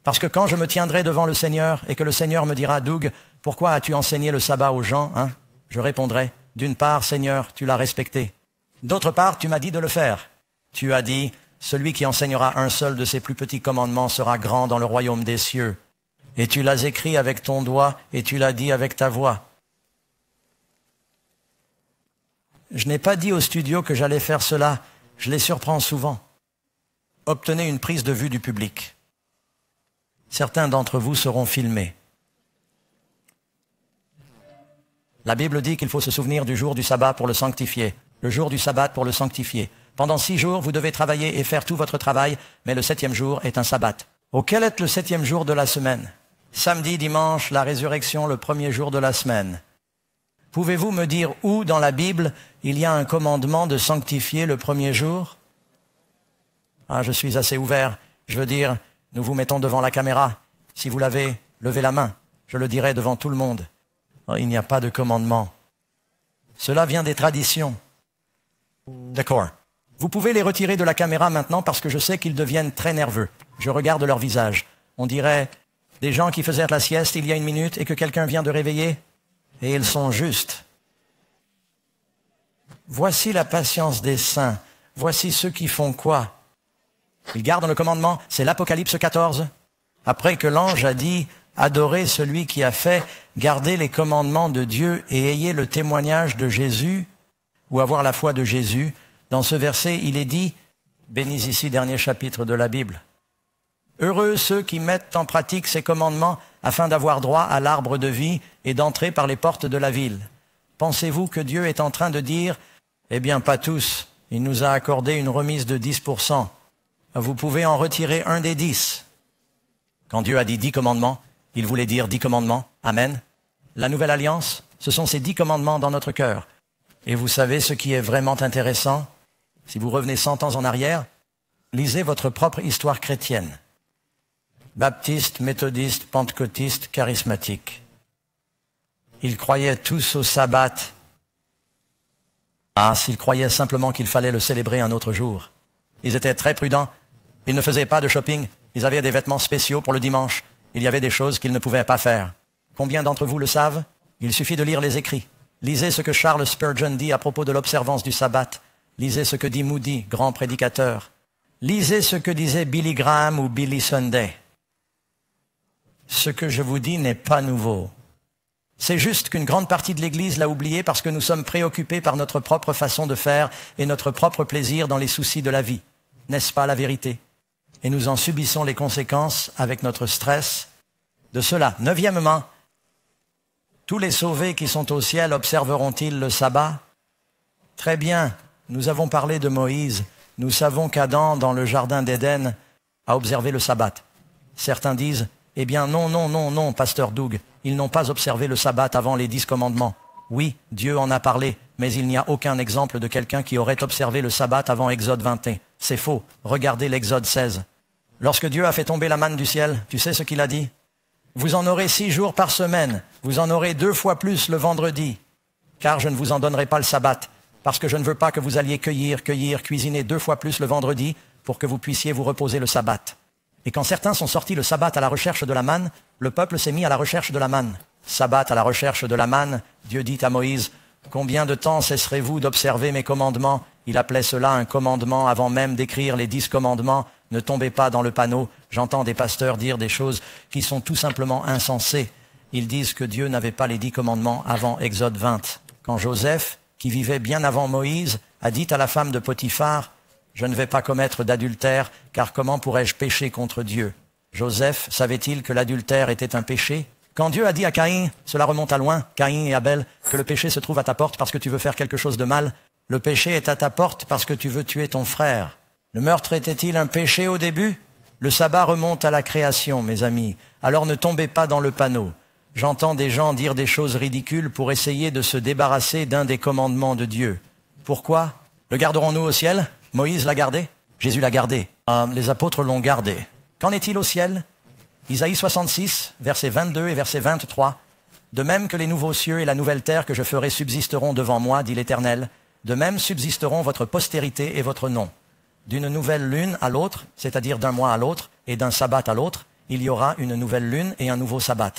Parce que quand je me tiendrai devant le Seigneur et que le Seigneur me dira, « Doug, pourquoi as-tu enseigné le sabbat aux gens, hein ?» Je répondrai, « D'une part, Seigneur, tu l'as respecté. D'autre part, tu m'as dit de le faire. Tu as dit, celui qui enseignera un seul de ces plus petits commandements sera grand dans le royaume des cieux. Et tu l'as écrit avec ton doigt et tu l'as dit avec ta voix. Je n'ai pas dit au studio que j'allais faire cela, je les surprends souvent. Obtenez une prise de vue du public. Certains d'entre vous seront filmés. La Bible dit qu'il faut se souvenir du jour du sabbat pour le sanctifier, le jour du sabbat pour le sanctifier. Pendant 6 jours, vous devez travailler et faire tout votre travail, mais le 7e jour est un sabbat. Auquel est le 7e jour de la semaine? Samedi, dimanche, la résurrection, le 1er jour de la semaine. Pouvez-vous me dire où dans la Bible il y a un commandement de sanctifier le 1er jour? Ah, je suis assez ouvert. Je veux dire, nous vous mettons devant la caméra. Si vous l'avez, levez la main. Je le dirai devant tout le monde. Oh, il n'y a pas de commandement. Cela vient des traditions. D'accord. Vous pouvez les retirer de la caméra maintenant parce que je sais qu'ils deviennent très nerveux. Je regarde leur visage. On dirait des gens qui faisaient la sieste il y a 1 minute et que quelqu'un vient de réveiller. Et ils sont justes. Voici la patience des saints. Voici ceux qui font quoi? Ils gardent le commandement. C'est l'Apocalypse 14. Après que l'ange a dit « Adorez celui qui a fait, gardez les commandements de Dieu et ayez le témoignage de Jésus » ou avoir la foi de Jésus. Dans ce verset, il est dit, bénis ici, dernier chapitre de la Bible. Heureux ceux qui mettent en pratique ces commandements afin d'avoir droit à l'arbre de vie et d'entrer par les portes de la ville. Pensez-vous que Dieu est en train de dire, eh bien pas tous, il nous a accordé une remise de 10%. Vous pouvez en retirer un des 10. Quand Dieu a dit 10 commandements, il voulait dire 10 commandements. Amen. La nouvelle alliance, ce sont ces 10 commandements dans notre cœur. Et vous savez ce qui est vraiment intéressant? Si vous revenez 100 ans en arrière, lisez votre propre histoire chrétienne. Baptiste, méthodiste, pentecôtiste, charismatique. Ils croyaient tous au sabbat. Ah, s'ils croyaient simplement qu'il fallait le célébrer un autre jour. Ils étaient très prudents. Ils ne faisaient pas de shopping. Ils avaient des vêtements spéciaux pour le dimanche. Il y avait des choses qu'ils ne pouvaient pas faire. Combien d'entre vous le savent? Il suffit de lire les écrits. Lisez ce que Charles Spurgeon dit à propos de l'observance du sabbat. Lisez ce que dit Moody, grand prédicateur. Lisez ce que disait Billy Graham ou Billy Sunday. Ce que je vous dis n'est pas nouveau. C'est juste qu'une grande partie de l'Église l'a oublié parce que nous sommes préoccupés par notre propre façon de faire et notre propre plaisir dans les soucis de la vie. N'est-ce pas la vérité? Et nous en subissons les conséquences avec notre stress de cela. 9e, tous les sauvés qui sont au ciel observeront-ils le sabbat? Très bien, nous avons parlé de Moïse. Nous savons qu'Adam, dans le jardin d'Éden, a observé le sabbat. Certains disent, eh bien non, pasteur Doug, ils n'ont pas observé le sabbat avant les 10 commandements. Oui, Dieu en a parlé, mais il n'y a aucun exemple de quelqu'un qui aurait observé le sabbat avant Exode 21. C'est faux, regardez l'Exode 16. Lorsque Dieu a fait tomber la manne du ciel, tu sais ce qu'il a dit? Vous en aurez 6 jours par semaine, vous en aurez 2 fois plus le vendredi, car je ne vous en donnerai pas le sabbat, parce que je ne veux pas que vous alliez cueillir, cuisiner 2 fois plus le vendredi, pour que vous puissiez vous reposer le sabbat. Et quand certains sont sortis le sabbat à la recherche de la manne, le peuple s'est mis à la recherche de la manne. Sabbat à la recherche de la manne, Dieu dit à Moïse, « Combien de temps cesserez-vous d'observer mes commandements ?» Il appelait cela un commandement avant même d'écrire les 10 commandements. Ne tombez pas dans le panneau. J'entends des pasteurs dire des choses qui sont tout simplement insensées. Ils disent que Dieu n'avait pas les 10 commandements avant Exode 20. Quand Joseph, qui vivait bien avant Moïse, a dit à la femme de Potiphar, « Je ne vais pas commettre d'adultère, car comment pourrais-je pécher contre Dieu ?» Joseph savait-il que l'adultère était un péché? Quand Dieu a dit à Caïn, cela remonte à loin, Caïn et Abel, que le péché se trouve à ta porte parce que tu veux faire quelque chose de mal, le péché est à ta porte parce que tu veux tuer ton frère. Le meurtre était-il un péché au début? Le sabbat remonte à la création, mes amis. Alors ne tombez pas dans le panneau. J'entends des gens dire des choses ridicules pour essayer de se débarrasser d'un des commandements de Dieu. Pourquoi? Le garderons-nous au ciel? Moïse l'a gardé? Jésus l'a gardé. Les apôtres l'ont gardé. Qu'en est-il au ciel? Isaïe 66, versets 22 et verset 23. De même que les nouveaux cieux et la nouvelle terre que je ferai subsisteront devant moi, dit l'Éternel, de même subsisteront votre postérité et votre nom. D'une nouvelle lune à l'autre, c'est-à-dire d'un mois à l'autre, et d'un sabbat à l'autre, il y aura une nouvelle lune et un nouveau sabbat.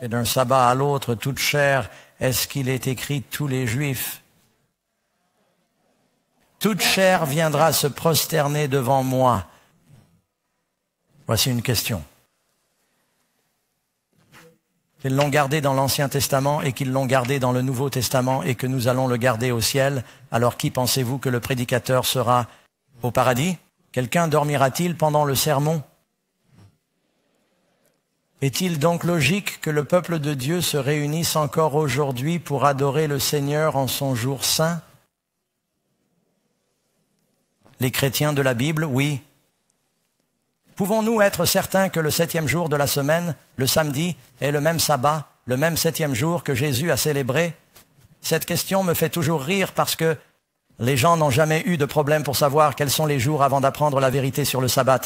Et d'un sabbat à l'autre, toute chair, est-ce qu'il est écrit tous les Juifs? toute chair viendra se prosterner devant moi. Voici une question. Qu'ils l'ont gardé dans l'Ancien Testament et qu'ils l'ont gardé dans le Nouveau Testament et que nous allons le garder au ciel, alors qui pensez-vous que le prédicateur sera au paradis? Quelqu'un dormira-t-il pendant le sermon? Est-il donc logique que le peuple de Dieu se réunisse encore aujourd'hui pour adorer le Seigneur en son jour saint? Les chrétiens de la Bible, oui. Pouvons-nous être certains que le 7e jour de la semaine, le samedi, est le même sabbat, le même 7e jour que Jésus a célébré? Cette question me fait toujours rire parce que les gens n'ont jamais eu de problème pour savoir quels sont les jours avant d'apprendre la vérité sur le sabbat.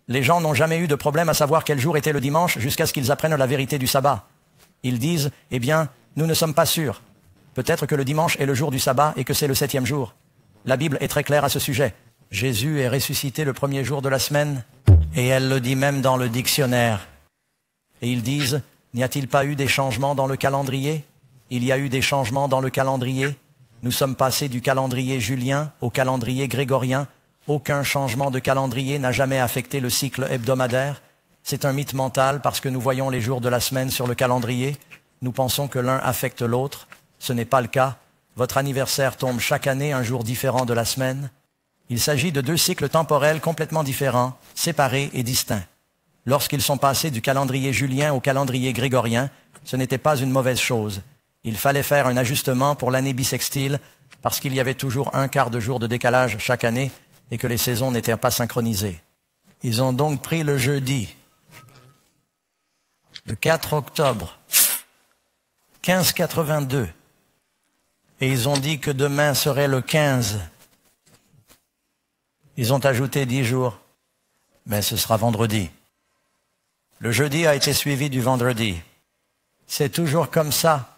Les gens n'ont jamais eu de problème à savoir quel jour était le dimanche jusqu'à ce qu'ils apprennent la vérité du sabbat. Ils disent, eh bien, nous ne sommes pas sûrs. Peut-être que le dimanche est le jour du sabbat et que c'est le 7e jour. La Bible est très claire à ce sujet. Jésus est ressuscité le premier jour de la semaine, et elle le dit même dans le dictionnaire. Et ils disent, n'y a-t-il pas eu des changements dans le calendrier? Il y a eu des changements dans le calendrier. Nous sommes passés du calendrier julien au calendrier grégorien. Aucun changement de calendrier n'a jamais affecté le cycle hebdomadaire. C'est un mythe mental parce que nous voyons les jours de la semaine sur le calendrier. Nous pensons que l'un affecte l'autre. Ce n'est pas le cas. Votre anniversaire tombe chaque année un jour différent de la semaine. Il s'agit de deux cycles temporels complètement différents, séparés et distincts. Lorsqu'ils sont passés du calendrier julien au calendrier grégorien, ce n'était pas une mauvaise chose. Il fallait faire un ajustement pour l'année bissextile parce qu'il y avait toujours un quart de jour de décalage chaque année et que les saisons n'étaient pas synchronisées. Ils ont donc pris le jeudi, le 4 octobre 1582, et ils ont dit que demain serait le 15. Ils ont ajouté 10 jours, mais ce sera vendredi. Le jeudi a été suivi du vendredi. C'est toujours comme ça.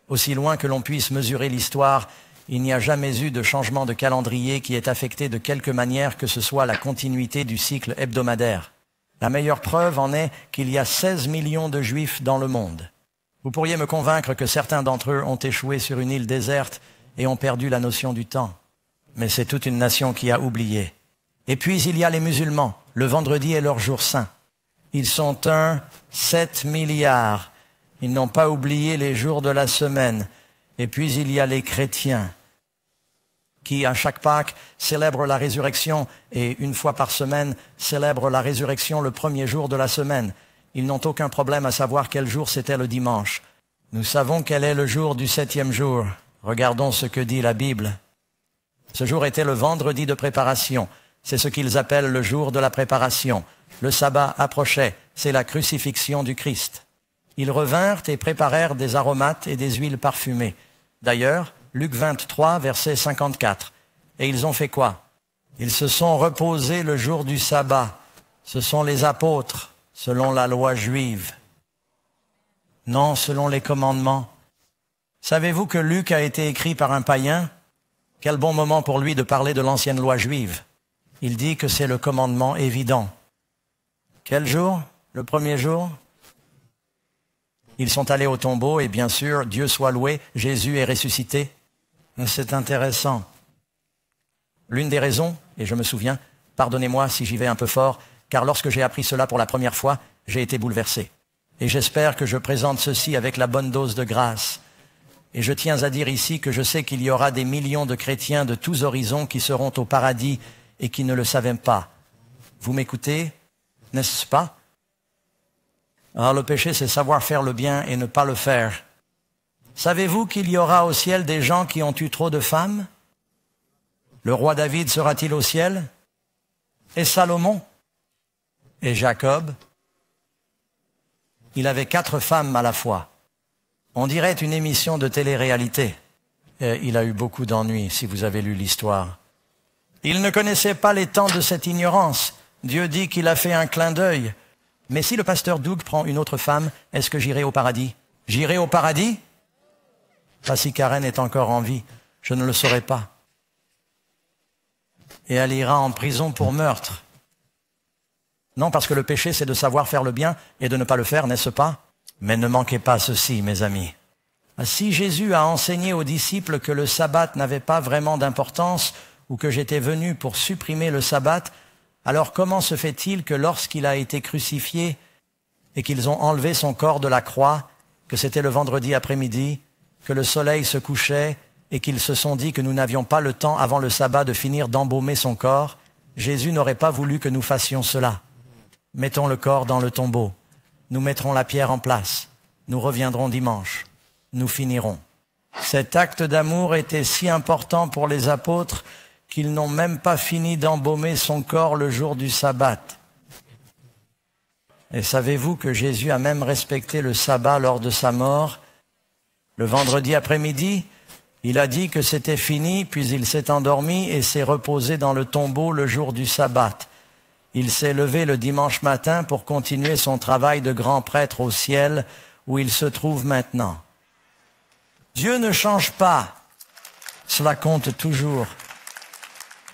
Aussi loin que l'on puisse mesurer l'histoire, il n'y a jamais eu de changement de calendrier qui ait affecté de quelque manière que ce soit la continuité du cycle hebdomadaire. La meilleure preuve en est qu'il y a 16 millions de Juifs dans le monde. Vous pourriez me convaincre que certains d'entre eux ont échoué sur une île déserte et ont perdu la notion du temps. Mais c'est toute une nation qui a oublié. Et puis il y a les musulmans. Le vendredi est leur jour saint. Ils sont 7 milliards. Ils n'ont pas oublié les jours de la semaine. Et puis il y a les chrétiens qui, à chaque Pâques, célèbrent la résurrection et une fois par semaine, célèbrent la résurrection le premier jour de la semaine. Ils n'ont aucun problème à savoir quel jour c'était le dimanche. Nous savons quel est le jour du 7e jour. Regardons ce que dit la Bible. Ce jour était le vendredi de préparation. C'est ce qu'ils appellent le jour de la préparation. Le sabbat approchait. C'est la crucifixion du Christ. Ils revinrent et préparèrent des aromates et des huiles parfumées. D'ailleurs, Luc 23, verset 54. Et ils ont fait quoi? Ils se sont reposés le jour du sabbat. Ce sont les apôtres, selon la loi juive. Non, selon les commandements. Savez-vous que Luc a été écrit par un païen? Quel bon moment pour lui de parler de l'ancienne loi juive. Il dit que c'est le commandement évident. Quel jour? Le premier jour? Ils sont allés au tombeau et bien sûr, Dieu soit loué, Jésus est ressuscité. C'est intéressant. L'une des raisons, et je me souviens, pardonnez-moi si j'y vais un peu fort, car lorsque j'ai appris cela pour la première fois, j'ai été bouleversé. Et j'espère que je présente ceci avec la bonne dose de grâce. Et je tiens à dire ici que je sais qu'il y aura des millions de chrétiens de tous horizons qui seront au paradis et qui ne le savaient pas. Vous m'écoutez, n'est-ce pas? Alors le péché, c'est savoir faire le bien et ne pas le faire. Savez-vous qu'il y aura au ciel des gens qui ont eu trop de femmes? Le roi David sera-t-il au ciel? Et Salomon? Et Jacob? Il avait 4 femmes à la fois. On dirait une émission de télé-réalité. Et il a eu beaucoup d'ennuis, si vous avez lu l'histoire. Il ne connaissait pas les temps de cette ignorance. Dieu dit qu'il a fait un clin d'œil. Mais si le pasteur Doug prend une autre femme, est-ce que j'irai au paradis? J'irai au paradis? Pas si Karen est encore en vie. Je ne le saurai pas. Et elle ira en prison pour meurtre. Non, parce que le péché, c'est de savoir faire le bien et de ne pas le faire, n'est-ce pas? Mais ne manquez pas ceci, mes amis. Si Jésus a enseigné aux disciples que le sabbat n'avait pas vraiment d'importance ou que j'étais venu pour supprimer le sabbat, alors comment se fait-il que lorsqu'il a été crucifié et qu'ils ont enlevé son corps de la croix, que c'était le vendredi après-midi, que le soleil se couchait et qu'ils se sont dit que nous n'avions pas le temps avant le sabbat de finir d'embaumer son corps, Jésus n'aurait pas voulu que nous fassions cela. Mettons le corps dans le tombeau, nous mettrons la pierre en place, nous reviendrons dimanche, nous finirons. Cet acte d'amour était si important pour les apôtres qu'ils n'ont même pas fini d'embaumer son corps le jour du sabbat. Et savez-vous que Jésus a même respecté le sabbat lors de sa mort? Le vendredi après-midi, il a dit que c'était fini, puis il s'est endormi et s'est reposé dans le tombeau le jour du sabbat. Il s'est levé le dimanche matin pour continuer son travail de grand prêtre au ciel, où il se trouve maintenant. Dieu ne change pas. Cela compte toujours.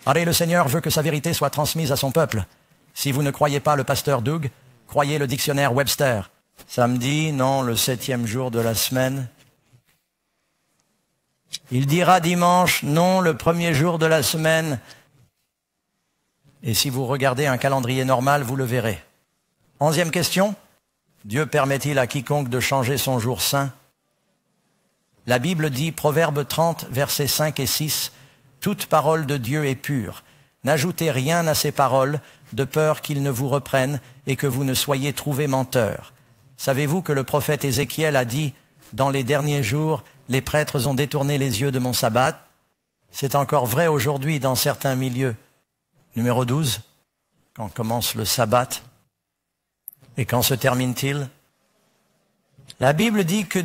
Allez, le Seigneur veut que sa vérité soit transmise à son peuple. Si vous ne croyez pas le pasteur Doug, croyez le dictionnaire Webster. Samedi, non, le 7e jour de la semaine. Il dira dimanche, non, le 1er jour de la semaine. Et si vous regardez un calendrier normal, vous le verrez. 11e question. Dieu permet-il à quiconque de changer son jour saint? La Bible dit, Proverbe 30, versets 5 et 6, « Toute parole de Dieu est pure. N'ajoutez rien à ces paroles, de peur qu'ils ne vous reprennent et que vous ne soyez trouvés menteurs. Savez-vous que le prophète Ézéchiel a dit, « Dans les derniers jours, les prêtres ont détourné les yeux de mon sabbat. » C'est encore vrai aujourd'hui dans certains milieux. Numéro 12, quand commence le sabbat et quand se termine-t-il? La Bible dit que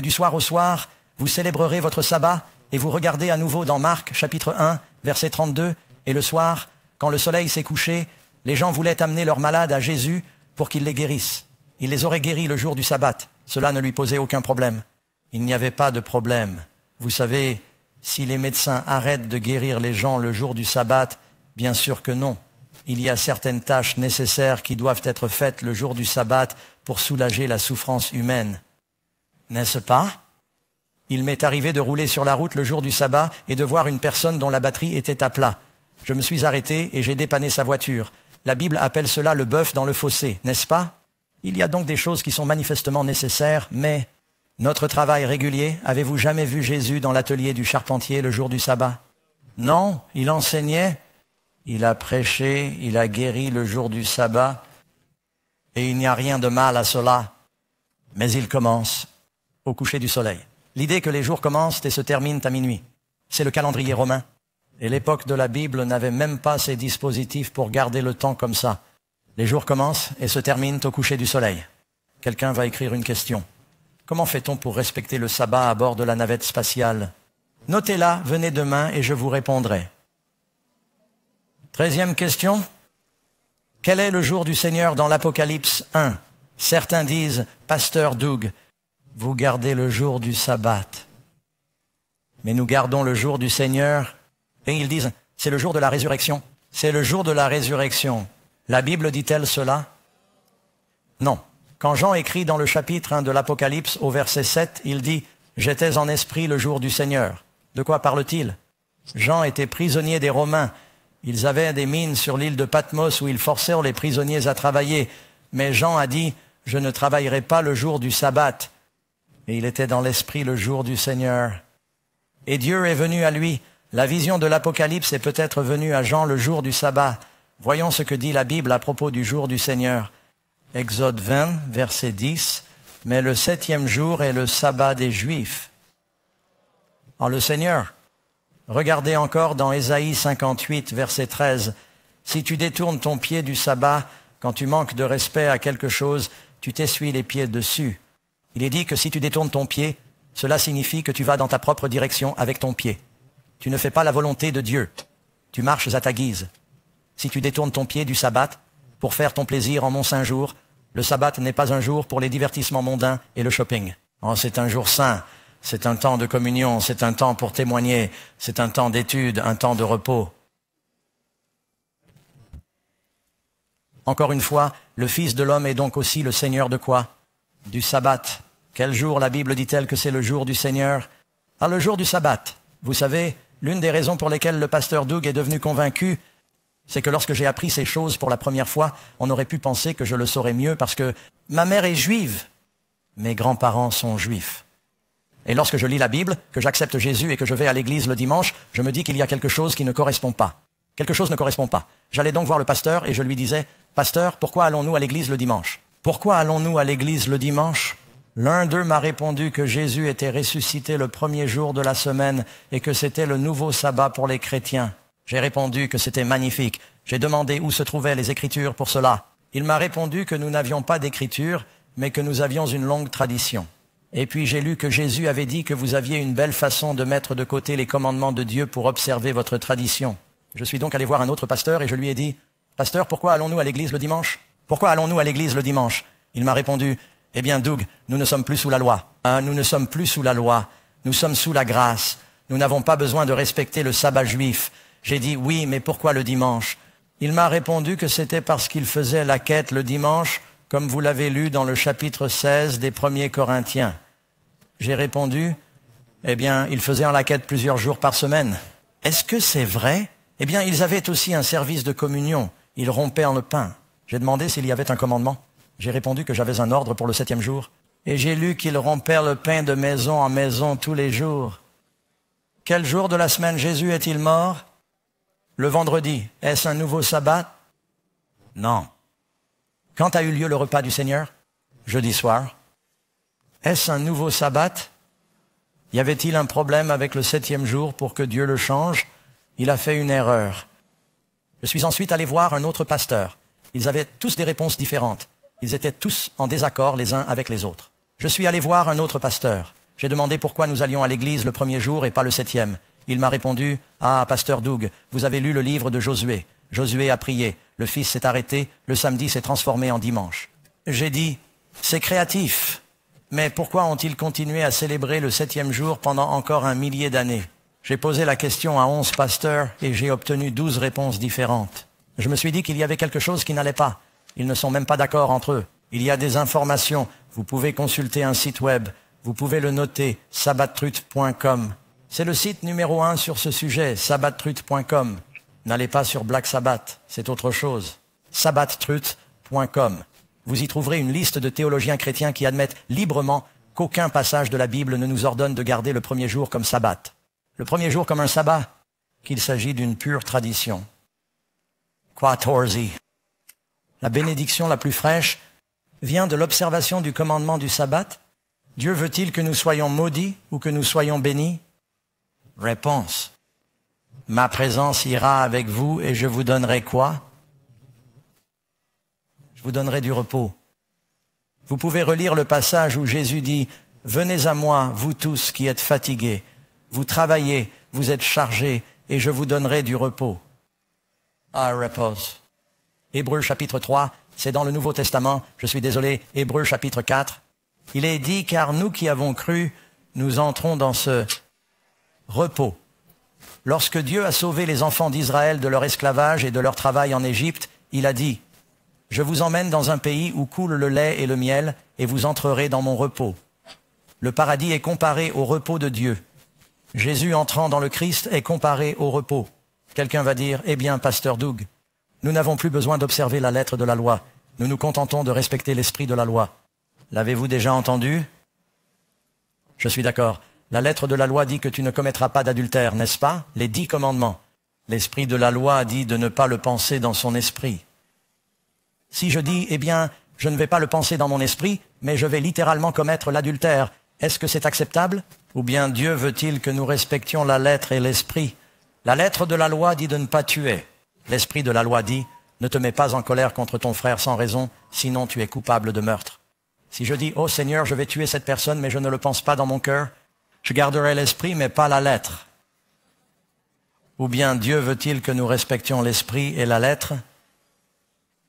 du soir au soir, vous célébrerez votre sabbat et vous regardez à nouveau dans Marc, chapitre 1, verset 32, et le soir, quand le soleil s'est couché, les gens voulaient amener leurs malades à Jésus pour qu'il les guérisse. Il les aurait guéris le jour du sabbat. Cela ne lui posait aucun problème. Il n'y avait pas de problème. Vous savez, si les médecins arrêtent de guérir les gens le jour du sabbat, bien sûr que non. Il y a certaines tâches nécessaires qui doivent être faites le jour du sabbat pour soulager la souffrance humaine. N'est-ce pas? Il m'est arrivé de rouler sur la route le jour du sabbat et de voir une personne dont la batterie était à plat. Je me suis arrêté et j'ai dépanné sa voiture. La Bible appelle cela le bœuf dans le fossé, n'est-ce pas? Il y a donc des choses qui sont manifestement nécessaires, mais notre travail régulier, avez-vous jamais vu Jésus dans l'atelier du charpentier le jour du sabbat? Non, il enseignait, il a prêché, il a guéri le jour du sabbat, et il n'y a rien de mal à cela. Mais il commence au coucher du soleil. L'idée que les jours commencent et se terminent à minuit, c'est le calendrier romain. Et l'époque de la Bible n'avait même pas ces dispositifs pour garder le temps comme ça. Les jours commencent et se terminent au coucher du soleil. Quelqu'un va écrire une question. Comment fait-on pour respecter le sabbat à bord de la navette spatiale? Notez-la, venez demain et je vous répondrai. 13e question. Quel est le jour du Seigneur dans l'Apocalypse 1? Certains disent, Pasteur Doug, vous gardez le jour du sabbat. Mais nous gardons le jour du Seigneur. Et ils disent, c'est le jour de la résurrection. C'est le jour de la résurrection. La Bible dit-elle cela? Non. Quand Jean écrit dans le chapitre 1 de l'Apocalypse au verset 7, il dit « J'étais en esprit le jour du Seigneur ». De quoi parle-t-il? Jean était prisonnier des Romains. Ils avaient des mines sur l'île de Patmos où ils forcèrent les prisonniers à travailler. Mais Jean a dit « Je ne travaillerai pas le jour du sabbat ». Et il était dans l'esprit le jour du Seigneur. Et Dieu est venu à lui. La vision de l'Apocalypse est peut-être venue à Jean le jour du sabbat. Voyons ce que dit la Bible à propos du jour du Seigneur. Exode 20, verset 10. « Mais le 7e jour est le sabbat des Juifs. » En le Seigneur. Regardez encore dans Ésaïe 58, verset 13. « Si tu détournes ton pied du sabbat, quand tu manques de respect à quelque chose, tu t'essuies les pieds dessus. » Il est dit que si tu détournes ton pied, cela signifie que tu vas dans ta propre direction avec ton pied. Tu ne fais pas la volonté de Dieu. Tu marches à ta guise. Si tu détournes ton pied du sabbat pour faire ton plaisir en mon saint jour, le sabbat n'est pas un jour pour les divertissements mondains et le shopping. Oh, c'est un jour saint, c'est un temps de communion, c'est un temps pour témoigner, c'est un temps d'étude, un temps de repos. Encore une fois, le Fils de l'homme est donc aussi le Seigneur de quoi? Du sabbat. Quel jour la Bible dit-elle que c'est le jour du Seigneur? Ah, le jour du sabbat. Vous savez, l'une des raisons pour lesquelles le pasteur Doug est devenu convaincu, c'est que lorsque j'ai appris ces choses pour la première fois, on aurait pu penser que je le saurais mieux parce que ma mère est juive, mes grands-parents sont juifs. Et lorsque je lis la Bible, que j'accepte Jésus et que je vais à l'église le dimanche, je me dis qu'il y a quelque chose qui ne correspond pas. Quelque chose ne correspond pas. J'allais donc voir le pasteur et je lui disais, « Pasteur, pourquoi allons-nous à l'église le dimanche? Pourquoi allons-nous à l'église le dimanche ?» L'un d'eux m'a répondu que Jésus était ressuscité le premier jour de la semaine et que c'était le nouveau sabbat pour les chrétiens. J'ai répondu que c'était magnifique. J'ai demandé où se trouvaient les Écritures pour cela. Il m'a répondu que nous n'avions pas d'Écriture, mais que nous avions une longue tradition. Et puis j'ai lu que Jésus avait dit que vous aviez une belle façon de mettre de côté les commandements de Dieu pour observer votre tradition. Je suis donc allé voir un autre pasteur et je lui ai dit, « Pasteur, pourquoi allons-nous à l'église le dimanche? Pourquoi allons-nous à l'église le dimanche ?» Il m'a répondu, « Eh bien, Doug, nous ne sommes plus sous la loi. Nous ne sommes plus sous la loi. Nous sommes sous la grâce. Nous n'avons pas besoin de respecter le sabbat juif. » J'ai dit, « Oui, mais pourquoi le dimanche ?» Il m'a répondu que c'était parce qu'il faisait la quête le dimanche, comme vous l'avez lu dans le chapitre 16 des 1er Corinthiens. J'ai répondu, « Eh bien, ils faisaient en la quête plusieurs jours par semaine. » Est-ce que c'est vrai? Eh bien, ils avaient aussi un service de communion. Ils rompaient en le pain. J'ai demandé s'il y avait un commandement. J'ai répondu que j'avais un ordre pour le 7e jour. Et j'ai lu qu'ils rompaient le pain de maison en maison tous les jours. Quel jour de la semaine Jésus est-il mort? Le vendredi. Est-ce un nouveau sabbat? Non. Quand a eu lieu le repas du Seigneur? Jeudi soir. Est-ce un nouveau sabbat? Y avait-il un problème avec le 7e jour pour que Dieu le change? Il a fait une erreur. Je suis ensuite allé voir un autre pasteur. Ils avaient tous des réponses différentes. Ils étaient tous en désaccord les uns avec les autres. Je suis allé voir un autre pasteur. J'ai demandé pourquoi nous allions à l'église le 1er jour et pas le 7e. Il m'a répondu, « Ah, pasteur Doug, vous avez lu le livre de Josué. Josué a prié, le fils s'est arrêté, le samedi s'est transformé en dimanche. » J'ai dit, « C'est créatif, mais pourquoi ont-ils continué à célébrer le 7e jour pendant encore un millier d'années ?» J'ai posé la question à 11 pasteurs et j'ai obtenu 12 réponses différentes. Je me suis dit qu'il y avait quelque chose qui n'allait pas. Ils ne sont même pas d'accord entre eux. Il y a des informations. Vous pouvez consulter un site web. Vous pouvez le noter, sabbattruth.com. C'est le site numéro 1 sur ce sujet, sabbattruth.com. N'allez pas sur Black Sabbath, c'est autre chose. sabbattruth.com. Vous y trouverez une liste de théologiens chrétiens qui admettent librement qu'aucun passage de la Bible ne nous ordonne de garder le 1er jour comme sabbat. Le 1er jour comme un sabbat, qu'il s'agit d'une pure tradition. Quatorze. La bénédiction la plus fraîche vient de l'observation du commandement du sabbat. Dieu veut-il que nous soyons maudits ou que nous soyons bénis? Réponse. Ma présence ira avec vous et je vous donnerai quoi? Je vous donnerai du repos. Vous pouvez relire le passage où Jésus dit « Venez à moi, vous tous qui êtes fatigués, vous travaillez, vous êtes chargés, et je vous donnerai du repos. » Ah, repose. Hébreux chapitre 3, c'est dans le Nouveau Testament, je suis désolé, Hébreux chapitre 4. Il est dit, car nous qui avons cru, nous entrons dans ce repos. Lorsque Dieu a sauvé les enfants d'Israël de leur esclavage et de leur travail en Égypte, il a dit, « Je vous emmène dans un pays où coule le lait et le miel, et vous entrerez dans mon repos. » Le paradis est comparé au repos de Dieu. Jésus entrant dans le Christ est comparé au repos. Quelqu'un va dire, « Eh bien, pasteur Doug, nous n'avons plus besoin d'observer la lettre de la loi. Nous nous contentons de respecter l'esprit de la loi. » L'avez-vous déjà entendu? Je suis d'accord. La lettre de la loi dit que tu ne commettras pas d'adultère, n'est-ce pas? Les 10 commandements. L'esprit de la loi dit de ne pas le penser dans son esprit. Si je dis, eh bien, je ne vais pas le penser dans mon esprit, mais je vais littéralement commettre l'adultère, est-ce que c'est acceptable? Ou bien Dieu veut-il que nous respections la lettre et l'esprit? La lettre de la loi dit de ne pas tuer. L'esprit de la loi dit, ne te mets pas en colère contre ton frère sans raison, sinon tu es coupable de meurtre. Si je dis, oh Seigneur, je vais tuer cette personne, mais je ne le pense pas dans mon cœur, je garderai l'esprit, mais pas la lettre. Ou bien Dieu veut-il que nous respections l'esprit et la lettre?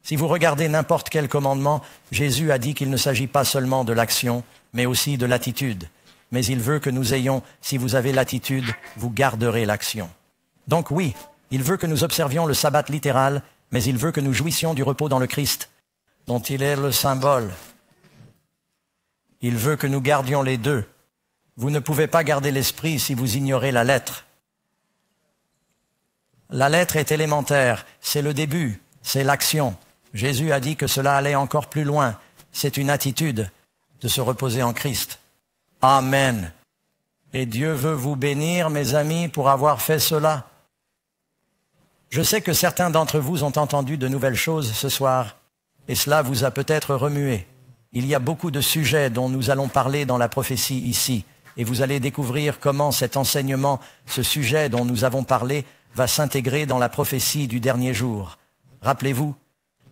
Si vous regardez n'importe quel commandement, Jésus a dit qu'il ne s'agit pas seulement de l'action, mais aussi de l'attitude. Mais il veut que nous ayons, si vous avez l'attitude, vous garderez l'action. Donc oui, il veut que nous observions le sabbat littéral, mais il veut que nous jouissions du repos dans le Christ, dont il est le symbole. Il veut que nous gardions les deux. Vous ne pouvez pas garder l'esprit si vous ignorez la lettre. La lettre est élémentaire, c'est le début, c'est l'action. Jésus a dit que cela allait encore plus loin. C'est une attitude de se reposer en Christ. Amen. Et Dieu veut vous bénir, mes amis, pour avoir fait cela. Je sais que certains d'entre vous ont entendu de nouvelles choses ce soir, et cela vous a peut-être remué. Il y a beaucoup de sujets dont nous allons parler dans la prophétie ici, et vous allez découvrir comment cet enseignement, ce sujet dont nous avons parlé, va s'intégrer dans la prophétie du dernier jour. Rappelez-vous,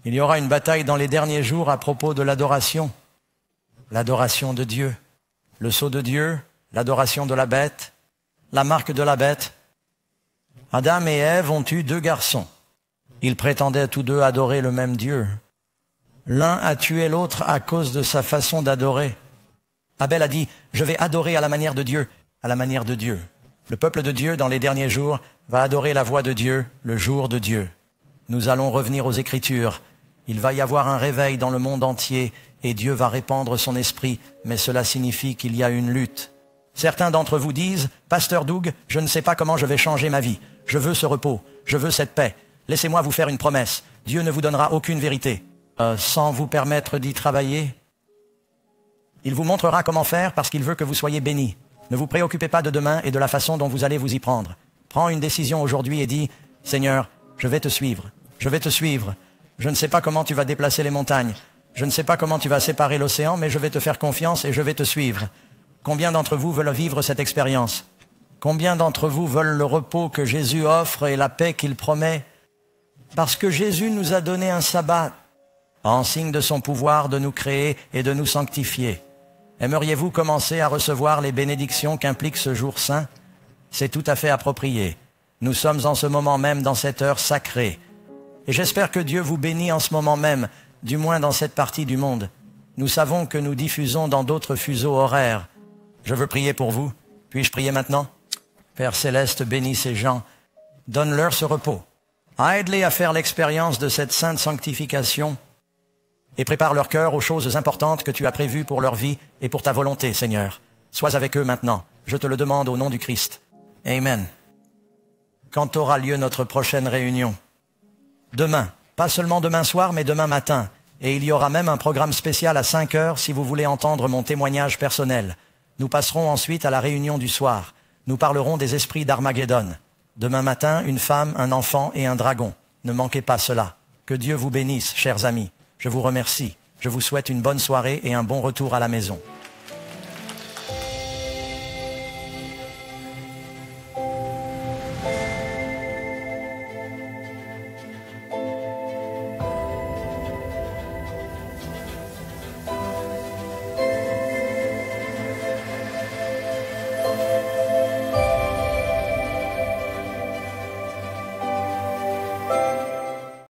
il y aura une bataille dans les derniers jours à propos de l'adoration. L'adoration de Dieu, le sceau de Dieu, l'adoration de la bête, la marque de la bête. Adam et Ève ont eu 2 garçons. Ils prétendaient tous deux adorer le même Dieu. L'un a tué l'autre à cause de sa façon d'adorer. Abel a dit, « Je vais adorer à la manière de Dieu, à la manière de Dieu. » Le peuple de Dieu, dans les derniers jours, va adorer la voix de Dieu, le jour de Dieu. Nous allons revenir aux Écritures. Il va y avoir un réveil dans le monde entier et Dieu va répandre son esprit, mais cela signifie qu'il y a une lutte. Certains d'entre vous disent, « Pasteur Doug, je ne sais pas comment je vais changer ma vie. Je veux ce repos, je veux cette paix. Laissez-moi vous faire une promesse. Dieu ne vous donnera aucune vérité. Sans vous permettre d'y travailler. Il vous montrera comment faire parce qu'il veut que vous soyez bénis. Ne vous préoccupez pas de demain et de la façon dont vous allez vous y prendre. Prends une décision aujourd'hui et dis, « Seigneur, je vais te suivre. Je vais te suivre. Je ne sais pas comment tu vas déplacer les montagnes. Je ne sais pas comment tu vas séparer l'océan, mais je vais te faire confiance et je vais te suivre. » Combien d'entre vous veulent vivre cette expérience? Combien d'entre vous veulent le repos que Jésus offre et la paix qu'il promet? Parce que Jésus nous a donné un sabbat, en signe de son pouvoir de nous créer et de nous sanctifier. Aimeriez-vous commencer à recevoir les bénédictions qu'implique ce jour saint? C'est tout à fait approprié. Nous sommes en ce moment même dans cette heure sacrée. Et j'espère que Dieu vous bénit en ce moment même, du moins dans cette partie du monde. Nous savons que nous diffusons dans d'autres fuseaux horaires. Je veux prier pour vous. Puis-je prier maintenant? Père Céleste, bénis ces gens. Donne-leur ce repos. Aide-les à faire l'expérience de cette sainte sanctification et prépare leur cœur aux choses importantes que tu as prévues pour leur vie et pour ta volonté, Seigneur. Sois avec eux maintenant. Je te le demande au nom du Christ. Amen. Quand aura lieu notre prochaine réunion? Demain. Pas seulement demain soir, mais demain matin. Et il y aura même un programme spécial à 5 heures si vous voulez entendre mon témoignage personnel. Nous passerons ensuite à la réunion du soir. Nous parlerons des esprits d'Armageddon. Demain matin, une femme, un enfant et un dragon. Ne manquez pas cela. Que Dieu vous bénisse, chers amis. Je vous remercie. Je vous souhaite une bonne soirée et un bon retour à la maison.